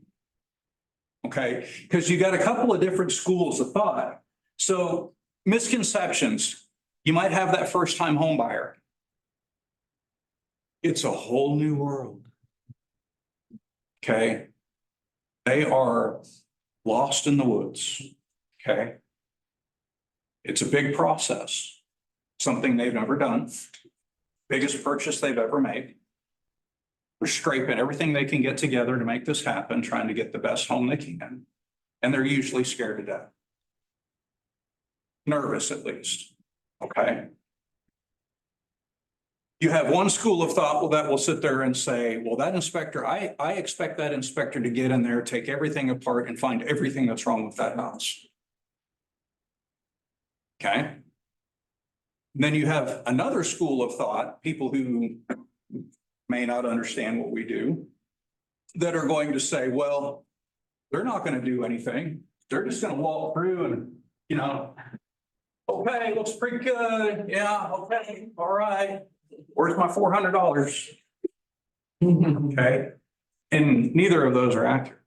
Okay, because you got a couple of different schools of thought. So misconceptions, you might have that first time home buyer. It's a whole new world. Okay. They are lost in the woods. Okay. It's a big process, something they've never done. Biggest purchase they've ever made. They're scraping everything they can get together to make this happen, trying to get the best home they can. And they're usually scared to death. Nervous, at least. Okay. You have one school of thought, well, that will sit there and say, well, that inspector, I expect that inspector to get in there, take everything apart and find everything that's wrong with that house. Okay. Then you have another school of thought, people who may not understand what we do, that are going to say, well, they're not going to do anything. They're just going to walk through and, you know, okay, looks pretty good. Yeah, okay, all right. Where's my $400? Okay. And neither of those are accurate.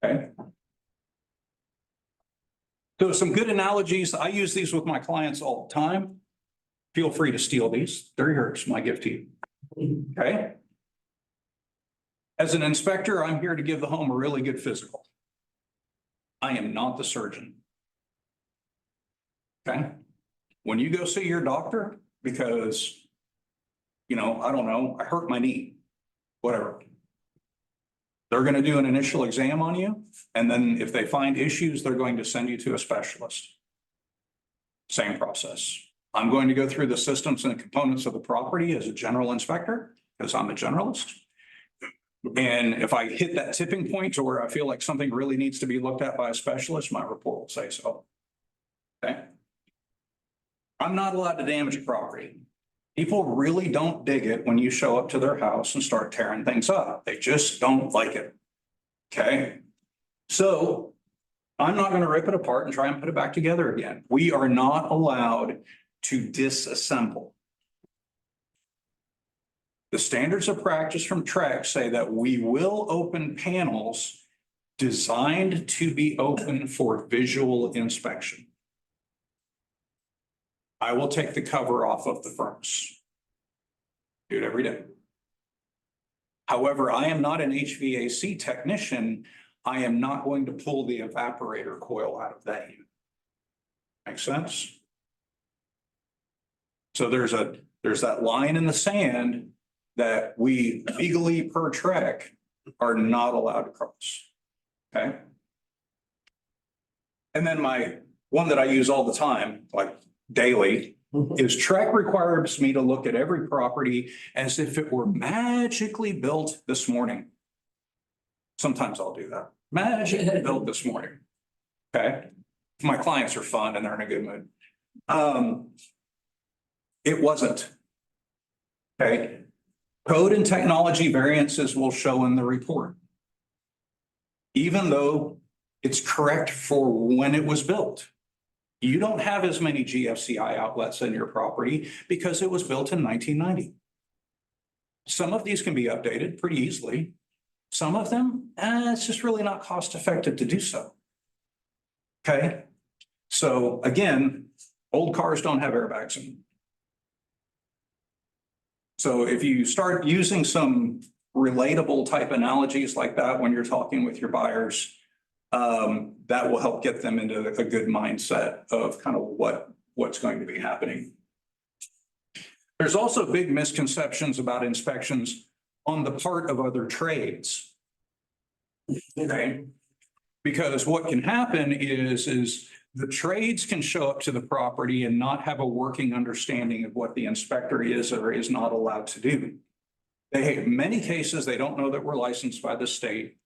Okay. So some good analogies. I use these with my clients all the time. Feel free to steal these. They're yours, my gift to you. Okay. As an inspector, I'm here to give the home a really good physical. I am not the surgeon. Okay. When you go see your doctor, because, you know, I don't know, I hurt my knee, whatever. They're going to do an initial exam on you. And then if they find issues, they're going to send you to a specialist. Same process. I'm going to go through the systems and components of the property as a general inspector, because I'm a generalist. And if I hit that tipping point to where I feel like something really needs to be looked at by a specialist, my report will say so. Okay. I'm not allowed to damage a property. People really don't dig it when you show up to their house and start tearing things up. They just don't like it. Okay. So I'm not going to rip it apart and try and put it back together again. We are not allowed to disassemble. The standards of practice from TREC say that we will open panels designed to be open for visual inspection. I will take the cover off of the furnace. Do it every day. However, I am not an HVAC technician. I am not going to pull the evaporator coil out of that unit. Make sense? So there's that line in the sand that we legally per TREC are not allowed to cross. Okay. And then my one that I use all the time, like daily, is TREC requires me to look at every property as if it were magically built this morning. Sometimes I'll do that. Magically built this morning. Okay. My clients are fun and they're in a good mood. It wasn't. Okay. Code and technology variances will show in the report. Even though It's correct for when it was built. You don't have as many GFCI outlets in your property because it was built in 1990. Some of these can be updated pretty easily. Some of them, it's just really not cost effective to do so. Okay, so again, old cars don't have airbags in them. So if you start using some relatable type analogies like that when you're talking with your buyers, that will help get them into a good mindset of kind of what's going to be happening. There's also big misconceptions about inspections on the part of other trades. Okay, because what can happen is the trades can show up to the property and not have a working understanding of what the inspector is or is not allowed to do. In many cases, they don't know that we're licensed by the state.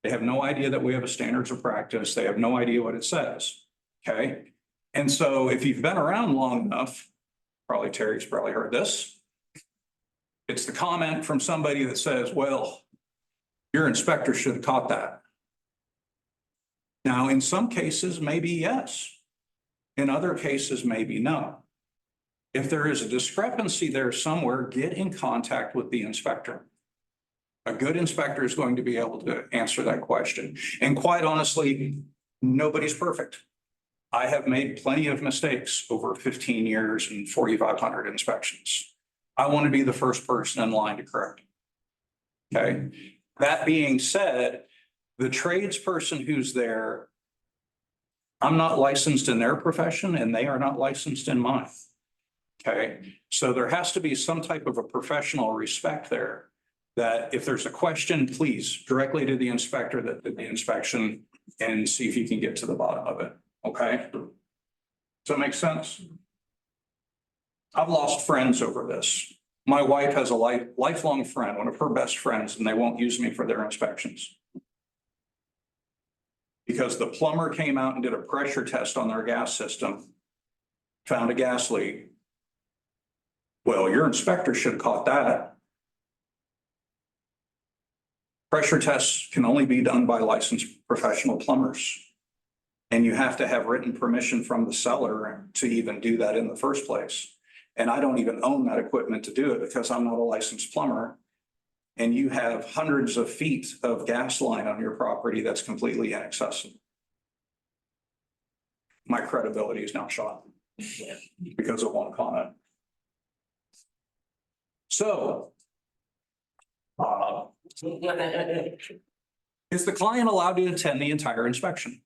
They have no idea that we have a standards of practice. They have no idea what it says. Okay. And so if you've been around long enough, Terry's probably heard this. It's the comment from somebody that says, well, your inspector should have caught that. Now, in some cases, maybe yes. In other cases, maybe no. If there is a discrepancy there somewhere, get in contact with the inspector. A good inspector is going to be able to answer that question. And quite honestly, nobody's perfect. I have made plenty of mistakes over 15 years and 4,500 inspections. I want to be the first person in line to correct it. Okay. That being said, the tradesperson who's there, I'm not licensed in their profession and they are not licensed in mine. Okay. So there has to be some type of a professional respect there. That if there's a question, please directly to the inspector that did the inspection and see if you can get to the bottom of it. Okay. Does that make sense? I've lost friends over this. My wife has a lifelong friend, one of her best friends, and they won't use me for their inspections. Because the plumber came out and did a pressure test on their gas system, found a gas leak. Well, your inspector should have caught that. Pressure tests can only be done by licensed professional plumbers. And you have to have written permission from the seller to even do that in the first place. And I don't even own that equipment to do it because I'm not a licensed plumber. And you have hundreds of feet of gas line on your property that's completely inaccessible. My credibility is now shot because of one comment. So, is the client allowed to attend the entire inspection?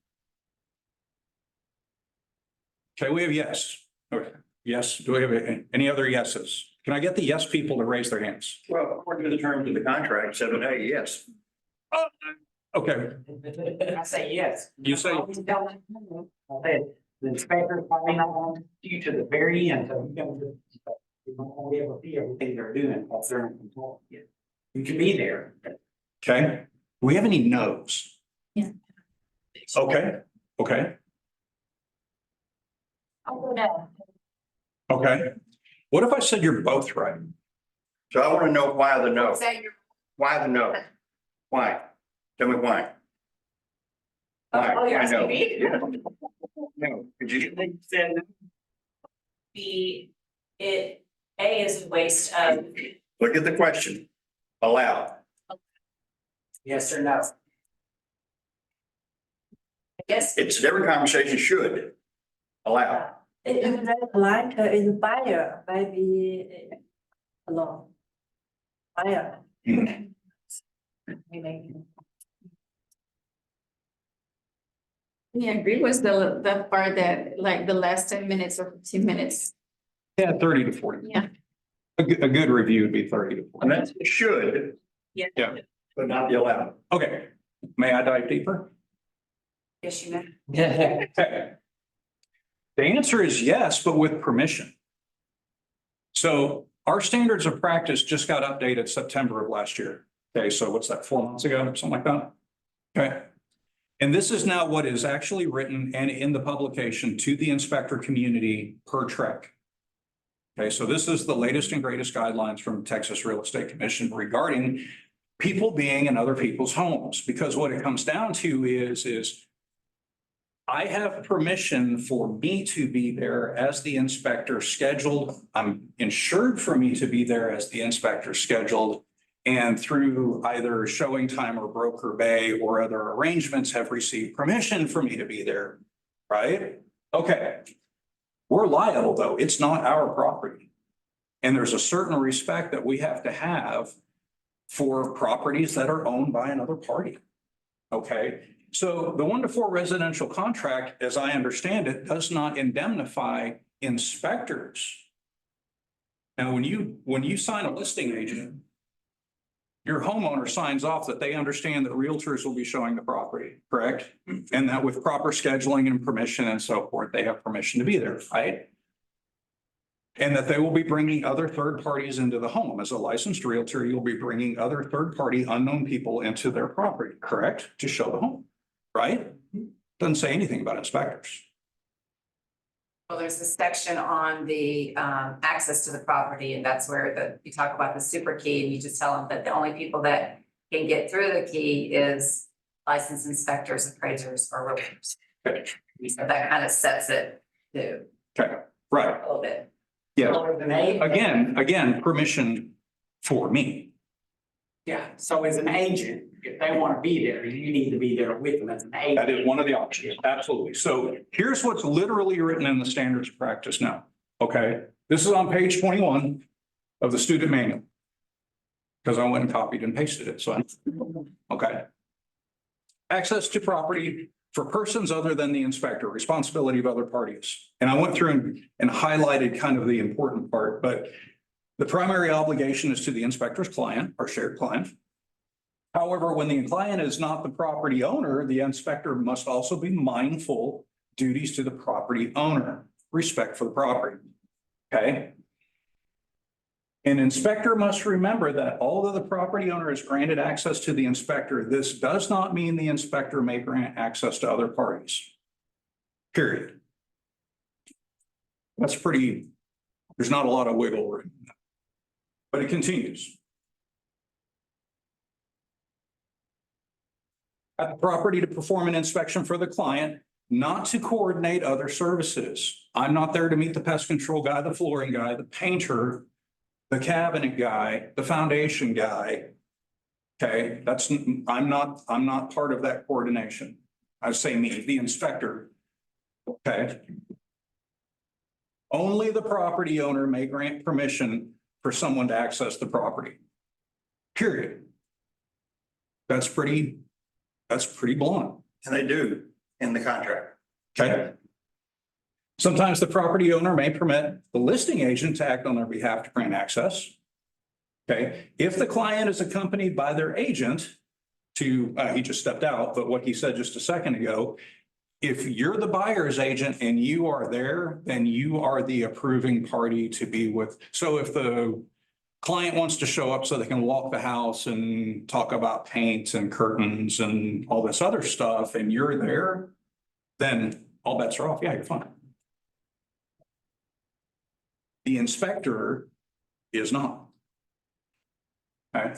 Okay, we have yes. Okay, yes. Do we have any other yeses? Can I get the yes people to raise their hands? Well, according to the terms of the contract, 7A, yes. Okay, I say yes. you say, The inspector probably not going to see you to the very end, so you can just, you won't be able to see everything they're doing, because they're in control. You can be there. okay. Do we have any no's? Yeah. Okay, okay, I'll go down. okay. What if I said you're both right? So I want to know why the no. Say you're. Why the no? Why? Tell me why. Why? Oh, you're I know. asking me? Yeah. No, could you? A is a waste of, Look at the question. Allow. Yes or no? I guess, It's every conversation should allow. If the client is a buyer, maybe alone. Buyer. Yeah, I agree with the part that like the last 10 minutes or 15 minutes. Yeah, 30 to 40. Yeah. A good review would be 30 to 40. And that's should, yeah. Yeah. but not the allow. Okay, may I dive deeper? Yes, you may. Okay. The answer is yes, but with permission. So our standards of practice just got updated September of last year. Okay, so what's that, 4 months ago, something like that? Okay. And this is now what is actually written and in the publication to the inspector community per TREC. Okay, so this is the latest and greatest guidelines from Texas Real Estate Commission regarding people being in other people's homes, because what it comes down to is I have permission for me to be there as the inspector scheduled. I'm insured for me to be there as the inspector scheduled. And through either showing time or broker bay or other arrangements have received permission for me to be there, right? Okay. We're liable though. It's not our property. And there's a certain respect that we have to have for properties that are owned by another party. Okay, so the 1-to-4 residential contract, as I understand it, does not indemnify inspectors. Now, when you sign a listing agent, your homeowner signs off that they understand that realtors will be showing the property, correct? And that with proper scheduling and permission and so forth, they have permission to be there, right? And that they will be bringing other third parties into the home. As a licensed realtor, you'll be bringing other third party unknown people into their property, correct? To show the home, right? Doesn't say anything about inspectors. Well, there's a section on the access to the property, and that's where you talk about the super key, and you just tell them that the only people that can get through the key is licensed inspectors, appraisers, or realtors. Okay. So that kind of sets it to Okay, right, a little bit. yes. So as an agent, Again, permission for me. yeah, so as an agent, if they want to be there, you need to be there with them as an agent. That is one of the options, absolutely. So here's what's literally written in the standards of practice now, okay? This is on page 21 of the student manual. Because I went and copied and pasted it, so, okay. Access to property for persons other than the inspector, responsibility of other parties. And I went through and highlighted kind of the important part, but the primary obligation is to the inspector's client or shared client. However, when the client is not the property owner, the inspector must also be mindful duties to the property owner, respect for the property. Okay? An inspector must remember that although the property owner is granted access to the inspector, this does not mean the inspector may grant access to other parties. Period. That's pretty, there's not a lot of wiggle room. But it continues. At the property to perform an inspection for the client, not to coordinate other services. I'm not there to meet the pest control guy, the flooring guy, the painter, the cabinet guy, the foundation guy. Okay, I'm not part of that coordination. I say me, the inspector. Okay. Only the property owner may grant permission for someone to access the property. Period. That's pretty blunt. And they do in the contract. Okay. Sometimes the property owner may permit the listing agent to act on their behalf to grant access. Okay, if the client is accompanied by their agent to, he just stepped out, but what he said just a second ago, if you're the buyer's agent and you are there, then you are the approving party to be with. So if the client wants to show up so they can walk the house and talk about paint and curtains and all this other stuff, and you're there, then all bets are off. Yeah, you're fine. The inspector is not. Okay.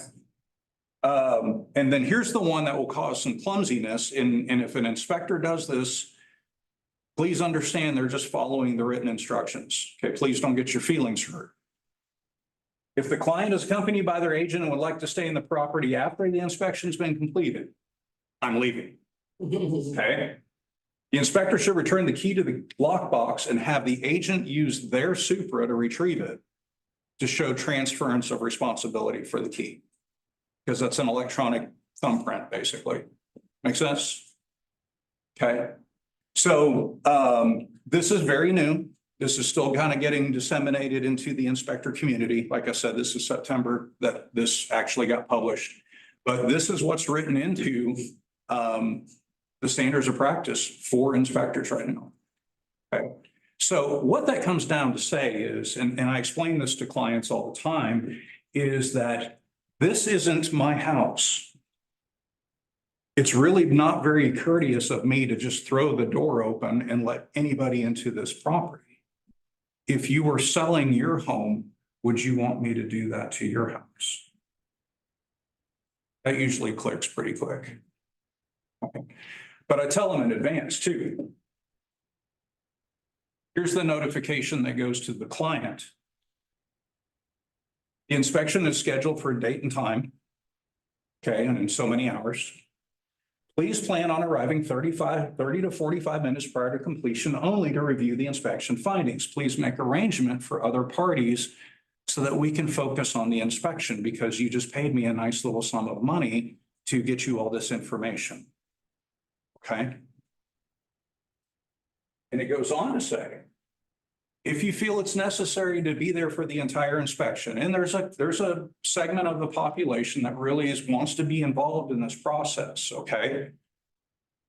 And then here's the one that will cause some clumsiness. And if an inspector does this, please understand they're just following the written instructions. Okay, please don't get your feelings hurt. If the client is accompanied by their agent and would like to stay in the property after the inspection's been completed, I'm leaving. Okay. The inspector should return the key to the lockbox and have the agent use their Supra to retrieve it to show transference of responsibility for the key. Because that's an electronic thumbprint, basically. Make sense? Okay. So this is very new. This is still kind of getting disseminated into the inspector community. Like I said, this is September that this actually got published. But this is what's written into the standards of practice for inspectors right now. Okay. So what that comes down to say is, and I explain this to clients all the time, is that this isn't my house. It's really not very courteous of me to just throw the door open and let anybody into this property. If you were selling your home, would you want me to do that to your house? That usually clicks pretty quick. Okay. But I tell them in advance too. Here's the notification that goes to the client. The inspection is scheduled for a date and time. Okay, and in so many hours. Please plan on arriving 30 to 45 minutes prior to completion only to review the inspection findings. Please make arrangement for other parties so that we can focus on the inspection because you just paid me a nice little sum of money to get you all this information. Okay? And it goes on to say, if you feel it's necessary to be there for the entire inspection, and there's a segment of the population that really wants to be involved in this process, okay?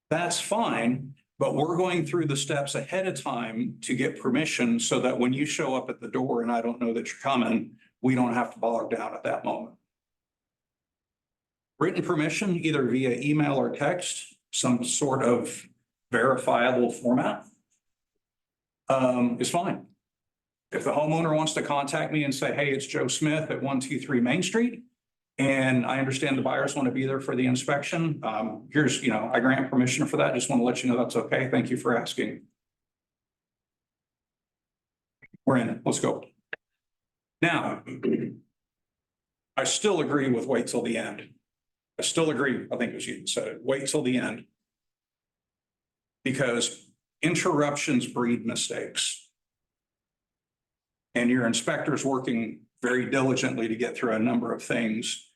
That's fine, but we're going through the steps ahead of time to get permission so that when you show up at the door and I don't know that you're coming, we don't have to bog down at that moment. Written permission, either via email or text, some sort of verifiable format, is fine. If the homeowner wants to contact me and say, hey, it's Joe Smith at 123 Main Street, and I understand the buyers want to be there for the inspection, here's, I grant permission for that. Just want to let you know that's okay. Thank you for asking. We're in it. Let's go. Now, I still agree with wait till the end. I still agree. I think it was you that said it. Wait till the end. Because interruptions breed mistakes. And your inspector's working very diligently to get through a number of things.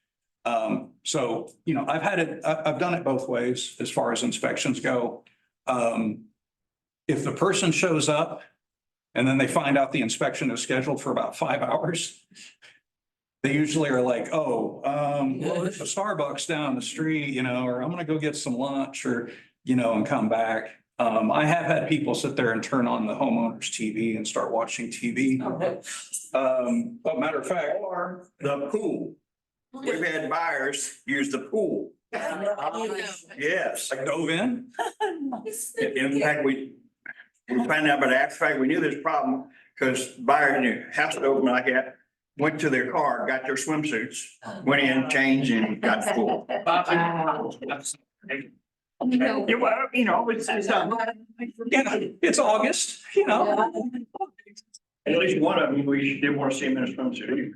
So, I've done it both ways as far as inspections go. If the person shows up and then they find out the inspection is scheduled for about 5 hours, they usually are like, well, there's a Starbucks down the street, or I'm gonna go get some lunch or, and come back. I have had people sit there and turn on the homeowner's TV and start watching TV. But matter of fact, Or the pool. We've had buyers use the pool. Yes. like dove in. In fact, we found out, but after the fact, we knew this problem because buyer knew house had opened like that, went to their car, got their swimsuits, went in, changed and got the pool. No. Yeah, well, It's August, At least one of them, we did want to see him in a swimsuit.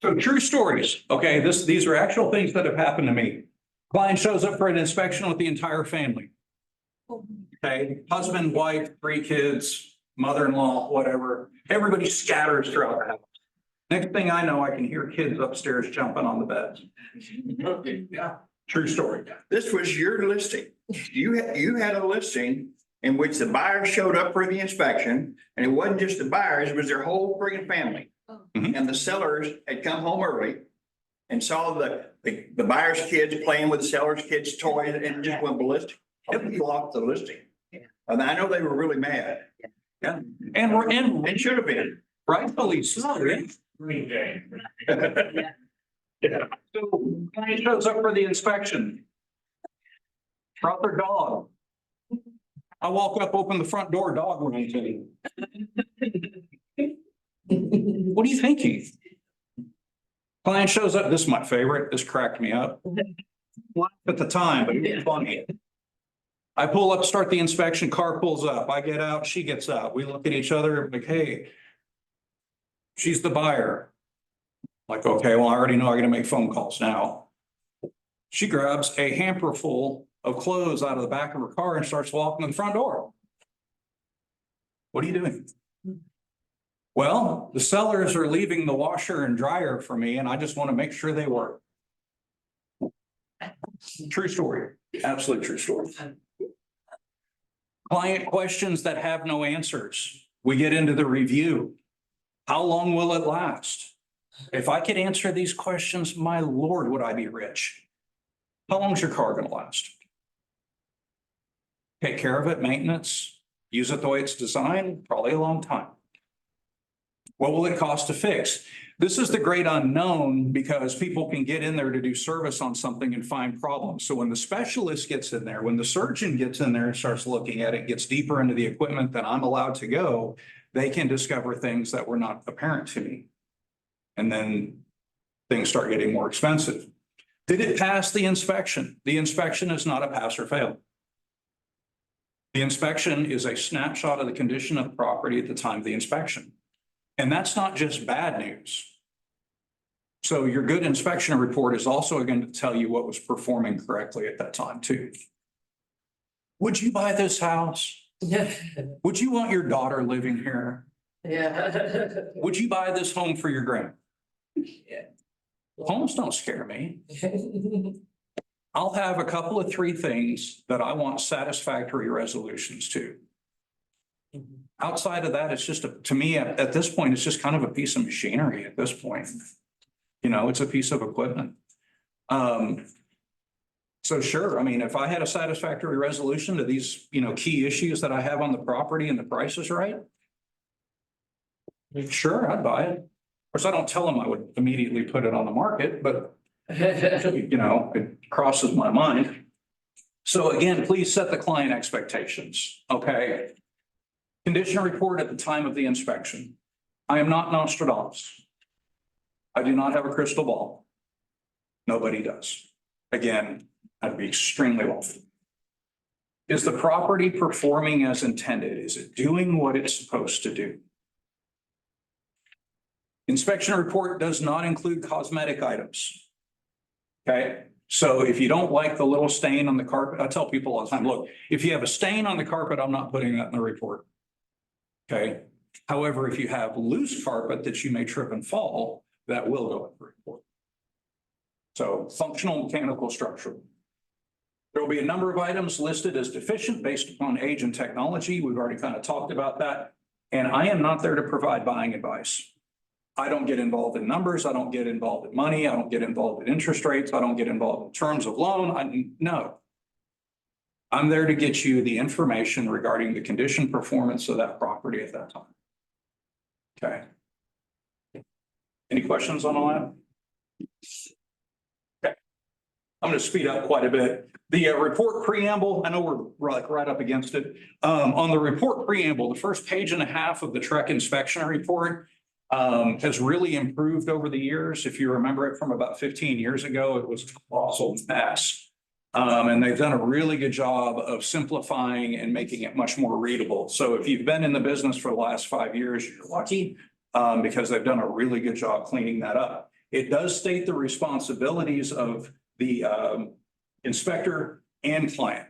So true stories, okay? These are actual things that have happened to me. Client shows up for an inspection with the entire family. Okay, husband, wife, 3 kids, mother-in-law, whatever. Everybody scatters throughout the house. Next thing I know, I can hear kids upstairs jumping on the beds. Yeah, true story. This was your listing. You had a listing in which the buyers showed up for the inspection, and it wasn't just the buyers, it was their whole friggin' family. Mhm. And the sellers had come home early and saw the buyer's kids playing with the seller's kids' toys and just went ballistic. It blew off the listing. And I know they were really mad. Yeah, and we're in, It should have been. rightfully so. Green Day. So client shows up for the inspection. Brought their dog. I walk up, open the front door, dog runs in. What are you thinking? Client shows up, this is my favorite, this cracked me up. At the time, but it was funny. I pull up, start the inspection, car pulls up, I get out, she gets out, we look at each other like, hey. She's the buyer. Like, okay, well, I already know I gotta make phone calls now. She grabs a hamper full of clothes out of the back of her car and starts walking to the front door. What are you doing? Well, the sellers are leaving the washer and dryer for me, and I just want to make sure they work. True story, absolute true story. Client questions that have no answers. We get into the review. How long will it last? If I could answer these questions, my Lord, would I be rich? How long is your car going to last? Take care of it, maintenance, use it the way it's designed, probably a long time. What will it cost to fix? This is the great unknown because people can get in there to do service on something and find problems. So when the specialist gets in there, when the surgeon gets in there and starts looking at it, gets deeper into the equipment than I'm allowed to go, they can discover things that were not apparent to me. And then things start getting more expensive. Did it pass the inspection? The inspection is not a pass or fail. The inspection is a snapshot of the condition of the property at the time of the inspection. And that's not just bad news. So your good inspection report is also going to tell you what was performing correctly at that time too. Would you buy this house? Yeah. Would you want your daughter living here? Yeah. Would you buy this home for your grand? Homes don't scare me. I'll have a couple of three things that I want satisfactory resolutions to. Outside of that, it's just, to me, at this point, it's just kind of a piece of machinery at this point. You know, it's a piece of equipment. So sure, I mean, if I had a satisfactory resolution to these, you know, key issues that I have on the property and the price is right, sure, I'd buy it. Of course, I don't tell them I would immediately put it on the market, but you know, it crosses my mind. So again, please set the client expectations, okay? Condition report at the time of the inspection. I am not Nostradamus. I do not have a crystal ball. Nobody does. Again, I'd be extremely wealthy. Is the property performing as intended? Is it doing what it's supposed to do? Inspection report does not include cosmetic items. Okay, so if you don't like the little stain on the carpet, I tell people all the time, look, if you have a stain on the carpet, I'm not putting that in the report. Okay, however, if you have loose carpet that you may trip and fall, that will go in the report. So functional mechanical structure. There will be a number of items listed as deficient based upon age and technology. We've already kind of talked about that. And I am not there to provide buying advice. I don't get involved in numbers. I don't get involved in money. I don't get involved in interest rates. I don't get involved in terms of loan. No. I'm there to get you the information regarding the condition performance of that property at that time. Okay. Any questions on all that? Okay. I'm going to speed up quite a bit. The report preamble, I know we're like right up against it. On the report preamble, the first page and a half of the TREC inspection report has really improved over the years. If you remember it from about 15 years ago, it was a colossal mess. And they've done a really good job of simplifying and making it much more readable. So if you've been in the business for the last 5 years, you're lucky because they've done a really good job cleaning that up. It does state the responsibilities of the inspector and client.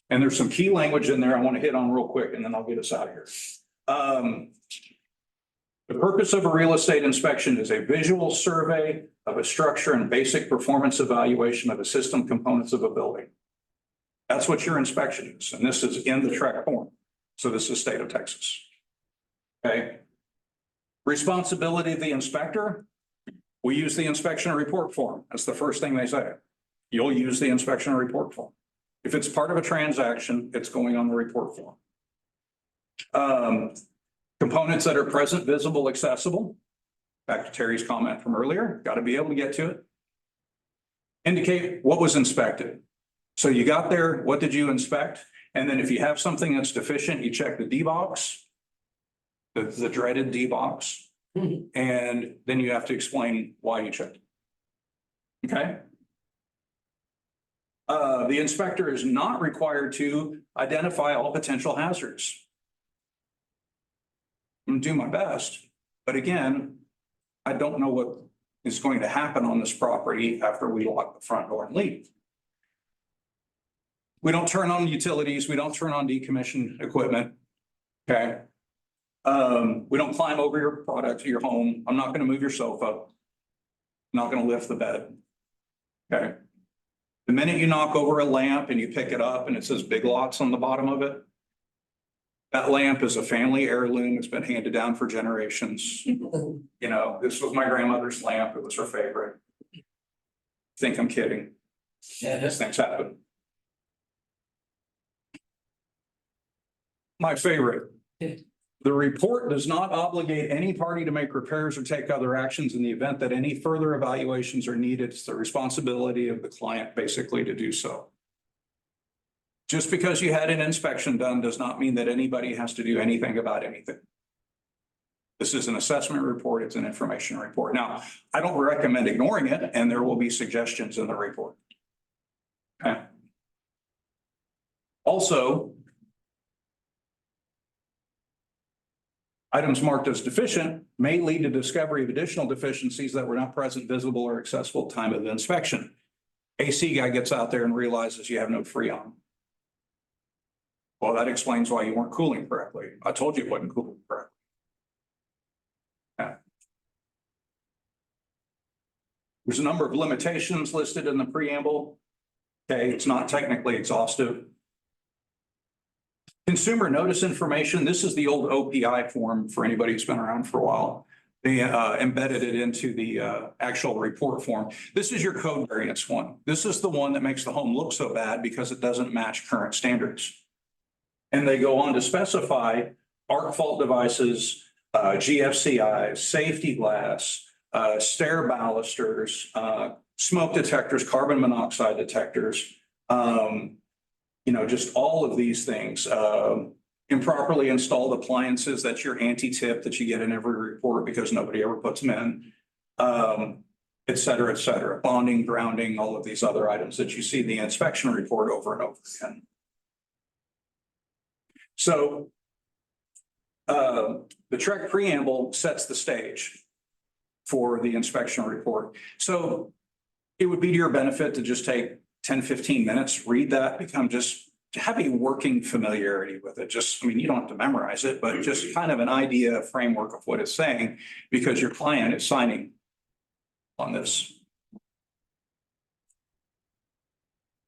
And there's some key language in there I want to hit on real quick, and then I'll get us out of here. The purpose of a real estate inspection is a visual survey of a structure and basic performance evaluation of the system components of a building. That's what your inspection is, and this is in the TREC form. So this is state of Texas. Okay. Responsibility of the inspector. We use the inspection report form. That's the first thing they say. You'll use the inspection report form. If it's part of a transaction, it's going on the report form. Components that are present, visible, accessible. Back to Terry's comment from earlier, got to be able to get to it. Indicate what was inspected. So you got there, what did you inspect? And then if you have something that's deficient, you check the D box, the dreaded D box. And then you have to explain why you checked. Okay. The inspector is not required to identify all potential hazards. I'm gonna do my best, but again, I don't know what is going to happen on this property after we lock the front door and leave. We don't turn on utilities. We don't turn on decommissioned equipment. Okay. We don't climb over your product to your home. I'm not going to move your sofa. I'm not going to lift the bed. Okay. The minute you knock over a lamp and you pick it up and it says Big Lots on the bottom of it, that lamp is a family heirloom. It's been handed down for generations. You know, this was my grandmother's lamp. It was her favorite. Think I'm kidding. Yeah. These things happen. My favorite. The report does not obligate any party to make repairs or take other actions in the event that any further evaluations are needed. It's the responsibility of the client basically to do so. Just because you had an inspection done does not mean that anybody has to do anything about anything. This is an assessment report. It's an information report. Now, I don't recommend ignoring it, and there will be suggestions in the report. Okay. Also, items marked as deficient may lead to discovery of additional deficiencies that were not present, visible, or accessible at the time of the inspection. AC guy gets out there and realizes you have no Freon. Well, that explains why you weren't cooling correctly. I told you it wasn't cooling correctly. Okay. There's a number of limitations listed in the preamble. Okay, it's not technically exhaustive. Consumer notice information, this is the old OPI form for anybody who's been around for a while. They embedded it into the actual report form. This is your code variance one. This is the one that makes the home look so bad because it doesn't match current standards. And they go on to specify arc fault devices, GFCIs, safety glass, stair balusters, smoke detectors, carbon monoxide detectors, just all of these things. Improperly installed appliances, that's your anti-tip that you get in every report because nobody ever puts them in, et cetera, et cetera. Bonding, grounding, all of these other items that you see in the inspection report over and over again. So the TREC preamble sets the stage for the inspection report. So it would be to your benefit to just take 10, 15 minutes, read that, become just have a working familiarity with it. You don't have to memorize it, but just kind of an idea, a framework of what it's saying, because your client is signing on this.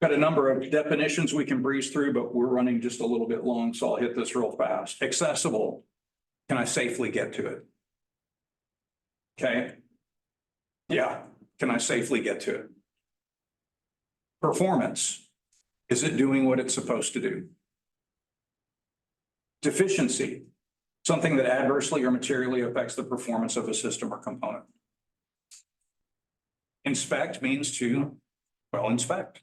Got a number of definitions we can breeze through, but we're running just a little bit long, so I'll hit this real fast. Accessible, can I safely get to it? Okay. Yeah, can I safely get to it? Performance, is it doing what it's supposed to do? Deficiency, something that adversely or materially affects the performance of a system or component. Inspect means to, inspect.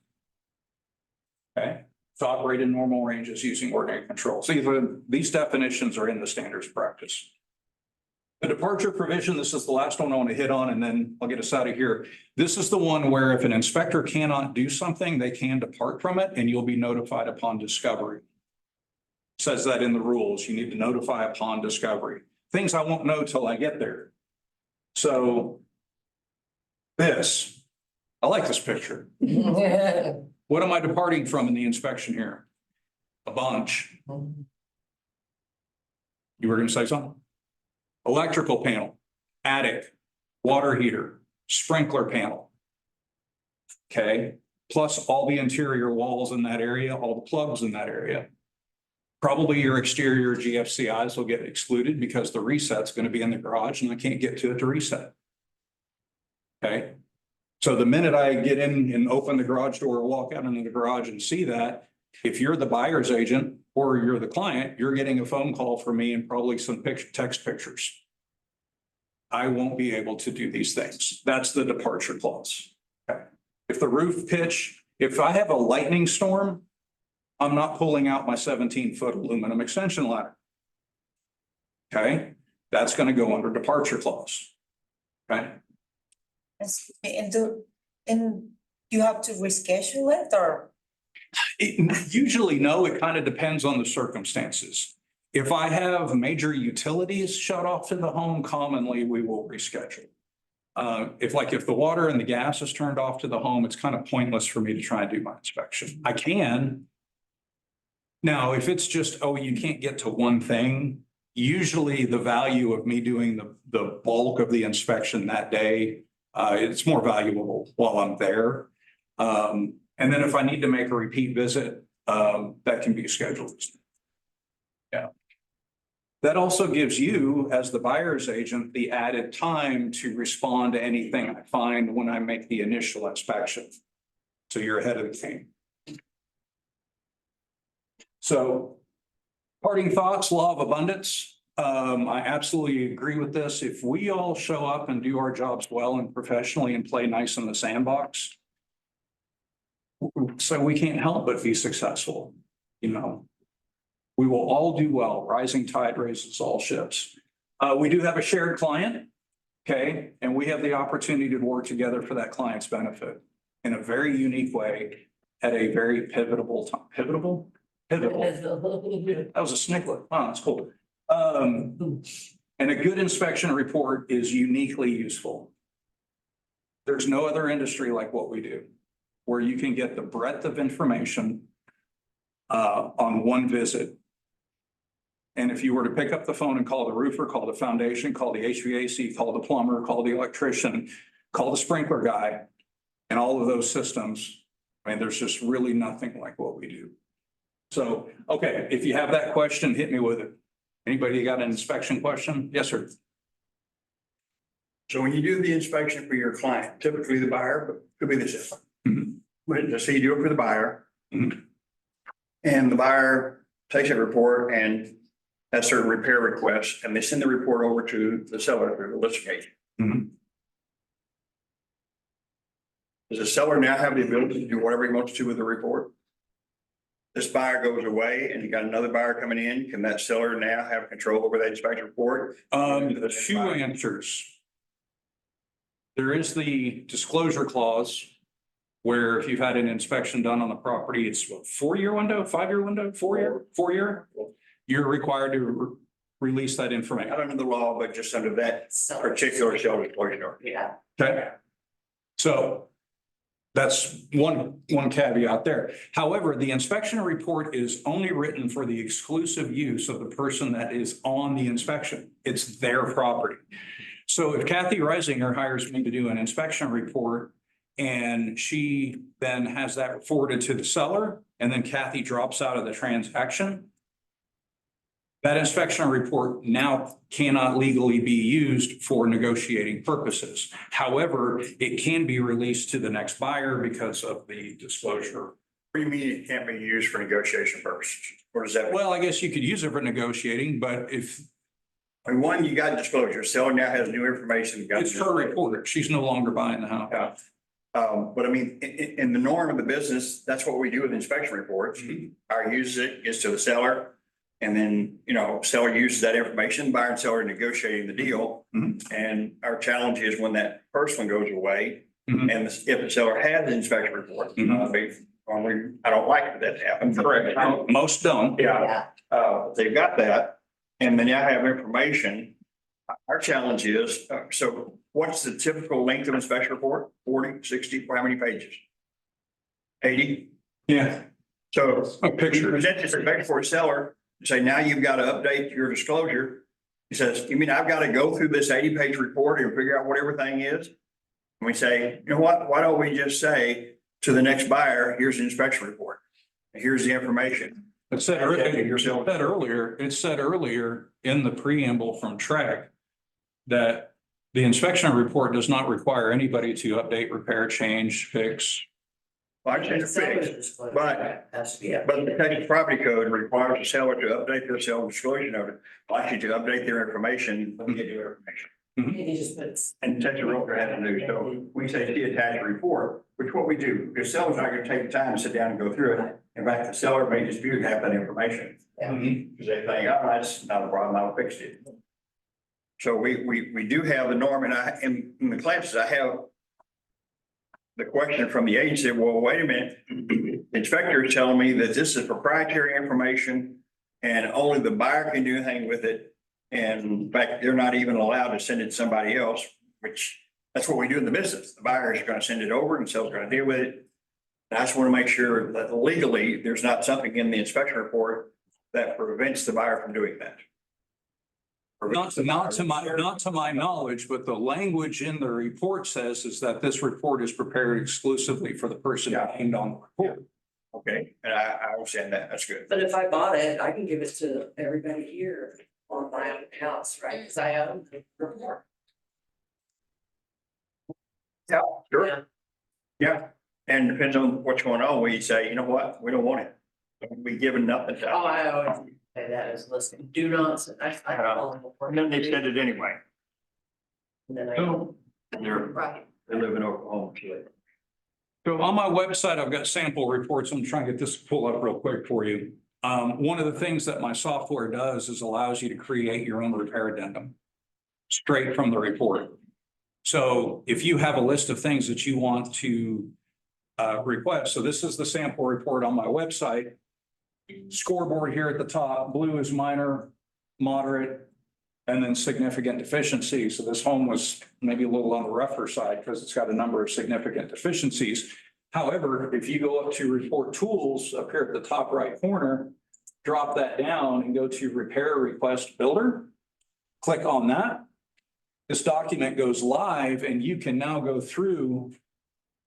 Okay, to operate in normal ranges using ordinary controls. These definitions are in the standards practice. The departure provision, this is the last one I want to hit on, and then I'll get us out of here. This is the one where if an inspector cannot do something, they can depart from it, and you'll be notified upon discovery. It says that in the rules, you need to notify upon discovery. Things I won't know till I get there. So I like this picture. What am I departing from in the inspection here? A bunch. You were going to say something? Electrical panel, attic, water heater, sprinkler panel. Okay, plus all the interior walls in that area, all the plugs in that area. Probably your exterior GFCIs will get excluded because the reset's going to be in the garage and I can't get to it to reset. Okay, so the minute I get in and open the garage door or walk out into the garage and see that, if you're the buyer's agent or you're the client, you're getting a phone call from me and probably some text pictures. I won't be able to do these things. That's the departure clause. Okay. If the roof pitch, if I have a lightning storm, I'm not pulling out my 17-foot aluminum extension ladder. Okay, that's going to go under departure clause. Okay. And you have to reschedule it or? Usually, no, it kind of depends on the circumstances. If I have major utilities shut off to the home, commonly we will reschedule. If the water and the gas is turned off to the home, it's kind of pointless for me to try and do my inspection. I can. Now, if it's just, you can't get to one thing, usually the value of me doing the bulk of the inspection that day, it's more valuable while I'm there. And then if I need to make a repeat visit, that can be scheduled. Yeah. That also gives you, as the buyer's agent, the added time to respond to anything I find when I make the initial inspection. So you're ahead of the game. So, parting thoughts, law of abundance. I absolutely agree with this. If we all show up and do our jobs well and professionally and play nice in the sandbox, so we can't help but be successful. We will all do well. Rising tide raises all ships. We do have a shared client, okay, and we have the opportunity to work together for that client's benefit in a very unique way at a very pivotal time. Pivotal. That was a snickler. Oh, that's cool. And a good inspection report is uniquely useful. There's no other industry like what we do, where you can get the breadth of information on one visit. And if you were to pick up the phone and call the roofer, call the foundation, call the HVAC, call the plumber, call the electrician, call the sprinkler guy, and all of those systems, I mean, there's just really nothing like what we do. So, okay, if you have that question, hit me with it. Anybody got an inspection question? Yes, sir. So when you do the inspection for your client, typically the buyer, but could be the seller. Mhm. But let's say you do it for the buyer. Mhm. And the buyer takes a report and has certain repair requests, and they send the report over to the seller through the listing agent. Mhm. Does the seller now have the ability to do whatever he wants to with the report? This buyer goes away and you got another buyer coming in, can that seller now have control over that inspection report? Few answers. There is the disclosure clause where if you've had an inspection done on the property, it's what, 4-year window, 5-year window, 4-year? You're required to release that information. Not under the law, but just under that So, particular seller disclosure. yeah, Okay. So that's one caveat there. However, the inspection report is only written for the exclusive use of the person that is on the inspection. It's their property. So if Kathy Reisinger hires me to do an inspection report and she then has that forwarded to the seller and then Kathy drops out of the transaction, that inspection report now cannot legally be used for negotiating purposes. However, it can be released to the next buyer because of the disclosure. What do you mean it can't be used for negotiation purposes? What does that mean? Well, I guess you could use it for negotiating, but if I mean, one, you got disclosure, seller now has new information. it's her report, she's no longer buying the house. Yeah. But I mean, in the norm of the business, that's what we do with inspection reports. Our uses it, gets to the seller. And then, seller uses that information, buyer and seller negotiating the deal. Mhm. And our challenge is when that person goes away Mhm. and if the seller has an inspection report. Mhm. I don't like that to happen. Correct. Most don't. Yeah, yeah, they've got that, and then I have information. Our challenge is, so what's the typical length of inspection report? 40, 60, how many pages? 80? Yeah. So. A picture. You present this inspection for a seller, you say, now you've got to update your disclosure. He says, you mean I've got to go through this 80-page report and figure out what everything is? And we say, you know what, why don't we just say to the next buyer, here's the inspection report. Here's the information. It said earlier in the preamble from TREC that the inspection report does not require anybody to update, repair, change, fix. Well, I change the seller's fix, disclosure but- has to be. but the Texas Property Code requires the seller to update their self-disclosure notice. Like you to update their information, when you get your information. He just puts. And Texas Realtor has to do, so we say see attached report, which what we do, because sellers not gonna take the time to sit down and go through it. In fact, the seller may dispute half that information. Yeah. Because they think, oh, that's not a problem, I'll fix it. So we do have the norm, and in the classes, I have the question from the agency, well, wait a minute. The inspector is telling me that this is proprietary information and only the buyer can do anything with it. And in fact, they're not even allowed to send it to somebody else, which that's what we do in the business. The buyer is going to send it over and the seller's going to deal with it. And I just want to make sure that legally, there's not something in the inspection report that prevents the buyer from doing that. Not to my knowledge, but the language in the report says is that this report is prepared exclusively for the person named on the report. Okay, and I understand that. That's good. But if I bought it, I can give it to everybody here on my own house, right? Because I own the report. Yeah, sure. Yeah. Yeah, and depends on what's going on. We say, you know what, we don't want it. We given nothing to. Oh, I always say that as listing, do not, I call them before. And then they send it anyway. And then I. So, Right. They live in Oklahoma. so on my website, I've got sample reports. I'm trying to get this to pull up real quick for you. One of the things that my software does is allows you to create your own repair addendum. straight from the report. So if you have a list of things that you want to request, so this is the sample report on my website. Scoreboard here at the top, blue is minor, moderate, and then significant deficiencies. So this home was maybe a little on the rougher side because it's got a number of significant deficiencies. However, if you go up to report tools up here at the top right corner, drop that down and go to repair request builder, click on that. This document goes live and you can now go through.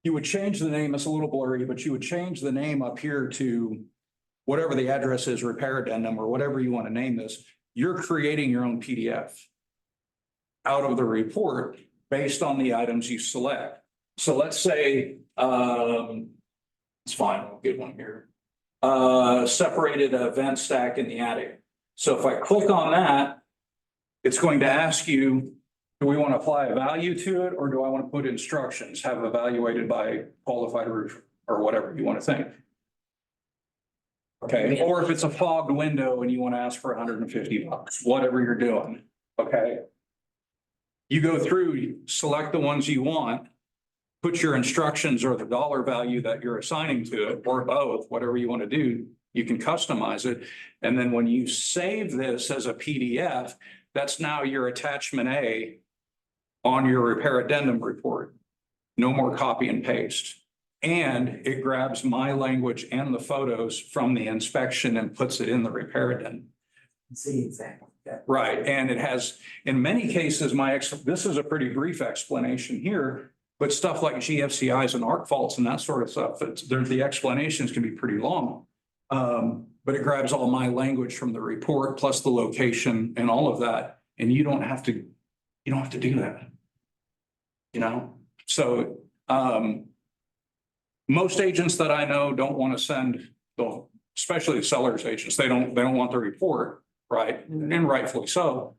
You would change the name, it's a little blurry, but you would change the name up here to whatever the address is, repair addendum, or whatever you want to name this. You're creating your own PDF out of the report based on the items you select. So let's say, it's fine, I'll get one here. Separated a vent stack in the attic. So if I click on that, it's going to ask you, do we want to apply a value to it, or do I want to put instructions, have evaluated by qualified roofer, or whatever you want to think? Okay, or if it's a fogged window and you want to ask for $150, whatever you're doing, okay? You go through, you select the ones you want, put your instructions or the dollar value that you're assigning to it, or both, whatever you want to do, you can customize it. And then when you save this as a PDF, that's now your attachment A on your repair addendum report. No more copy and paste. And it grabs my language and the photos from the inspection and puts it in the repair addendum. See exactly. Yeah. Right, and it has, in many cases, this is a pretty brief explanation here, but stuff like GFCIs and arc faults and that sort of stuff, the explanations can be pretty long. But it grabs all my language from the report plus the location and all of that, and you don't have to do that. You know, so most agents that I know don't want to send, especially sellers agents, they don't want the report, right? And rightfully so.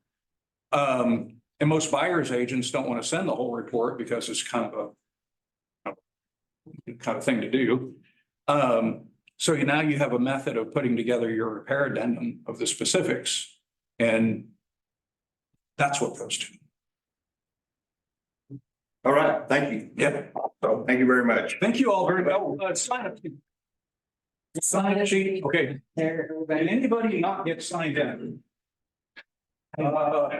And most buyers agents don't want to send the whole report because it's kind of thing to do. So now you have a method of putting together your repair addendum of the specifics, and that's what goes to. All right, thank you. Yeah. So Thank you very much. thank you all very much. Sign up. Sign up sheet. Okay. Can anybody not get signed in? Tell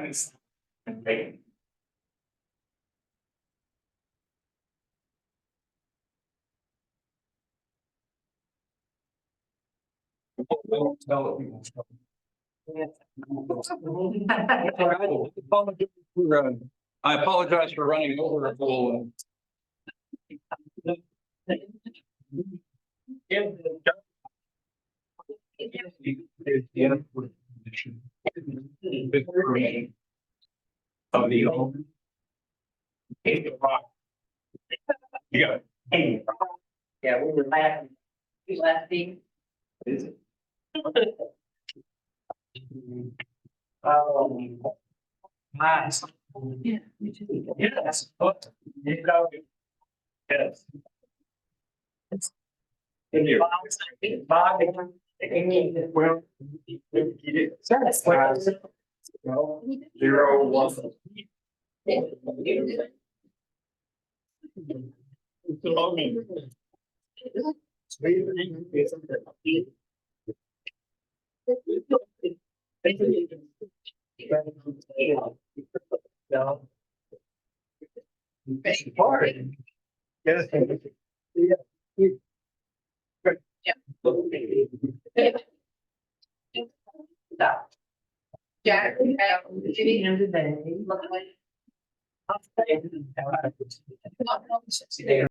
people. I apologize for running over a little. Of the old. You got it. Yeah, we were laughing. You laughing? Nice. Yeah, me too. Yes. You go. Yes. Bob. Well. That's why. 0-1. Jack, did he end today? Look like.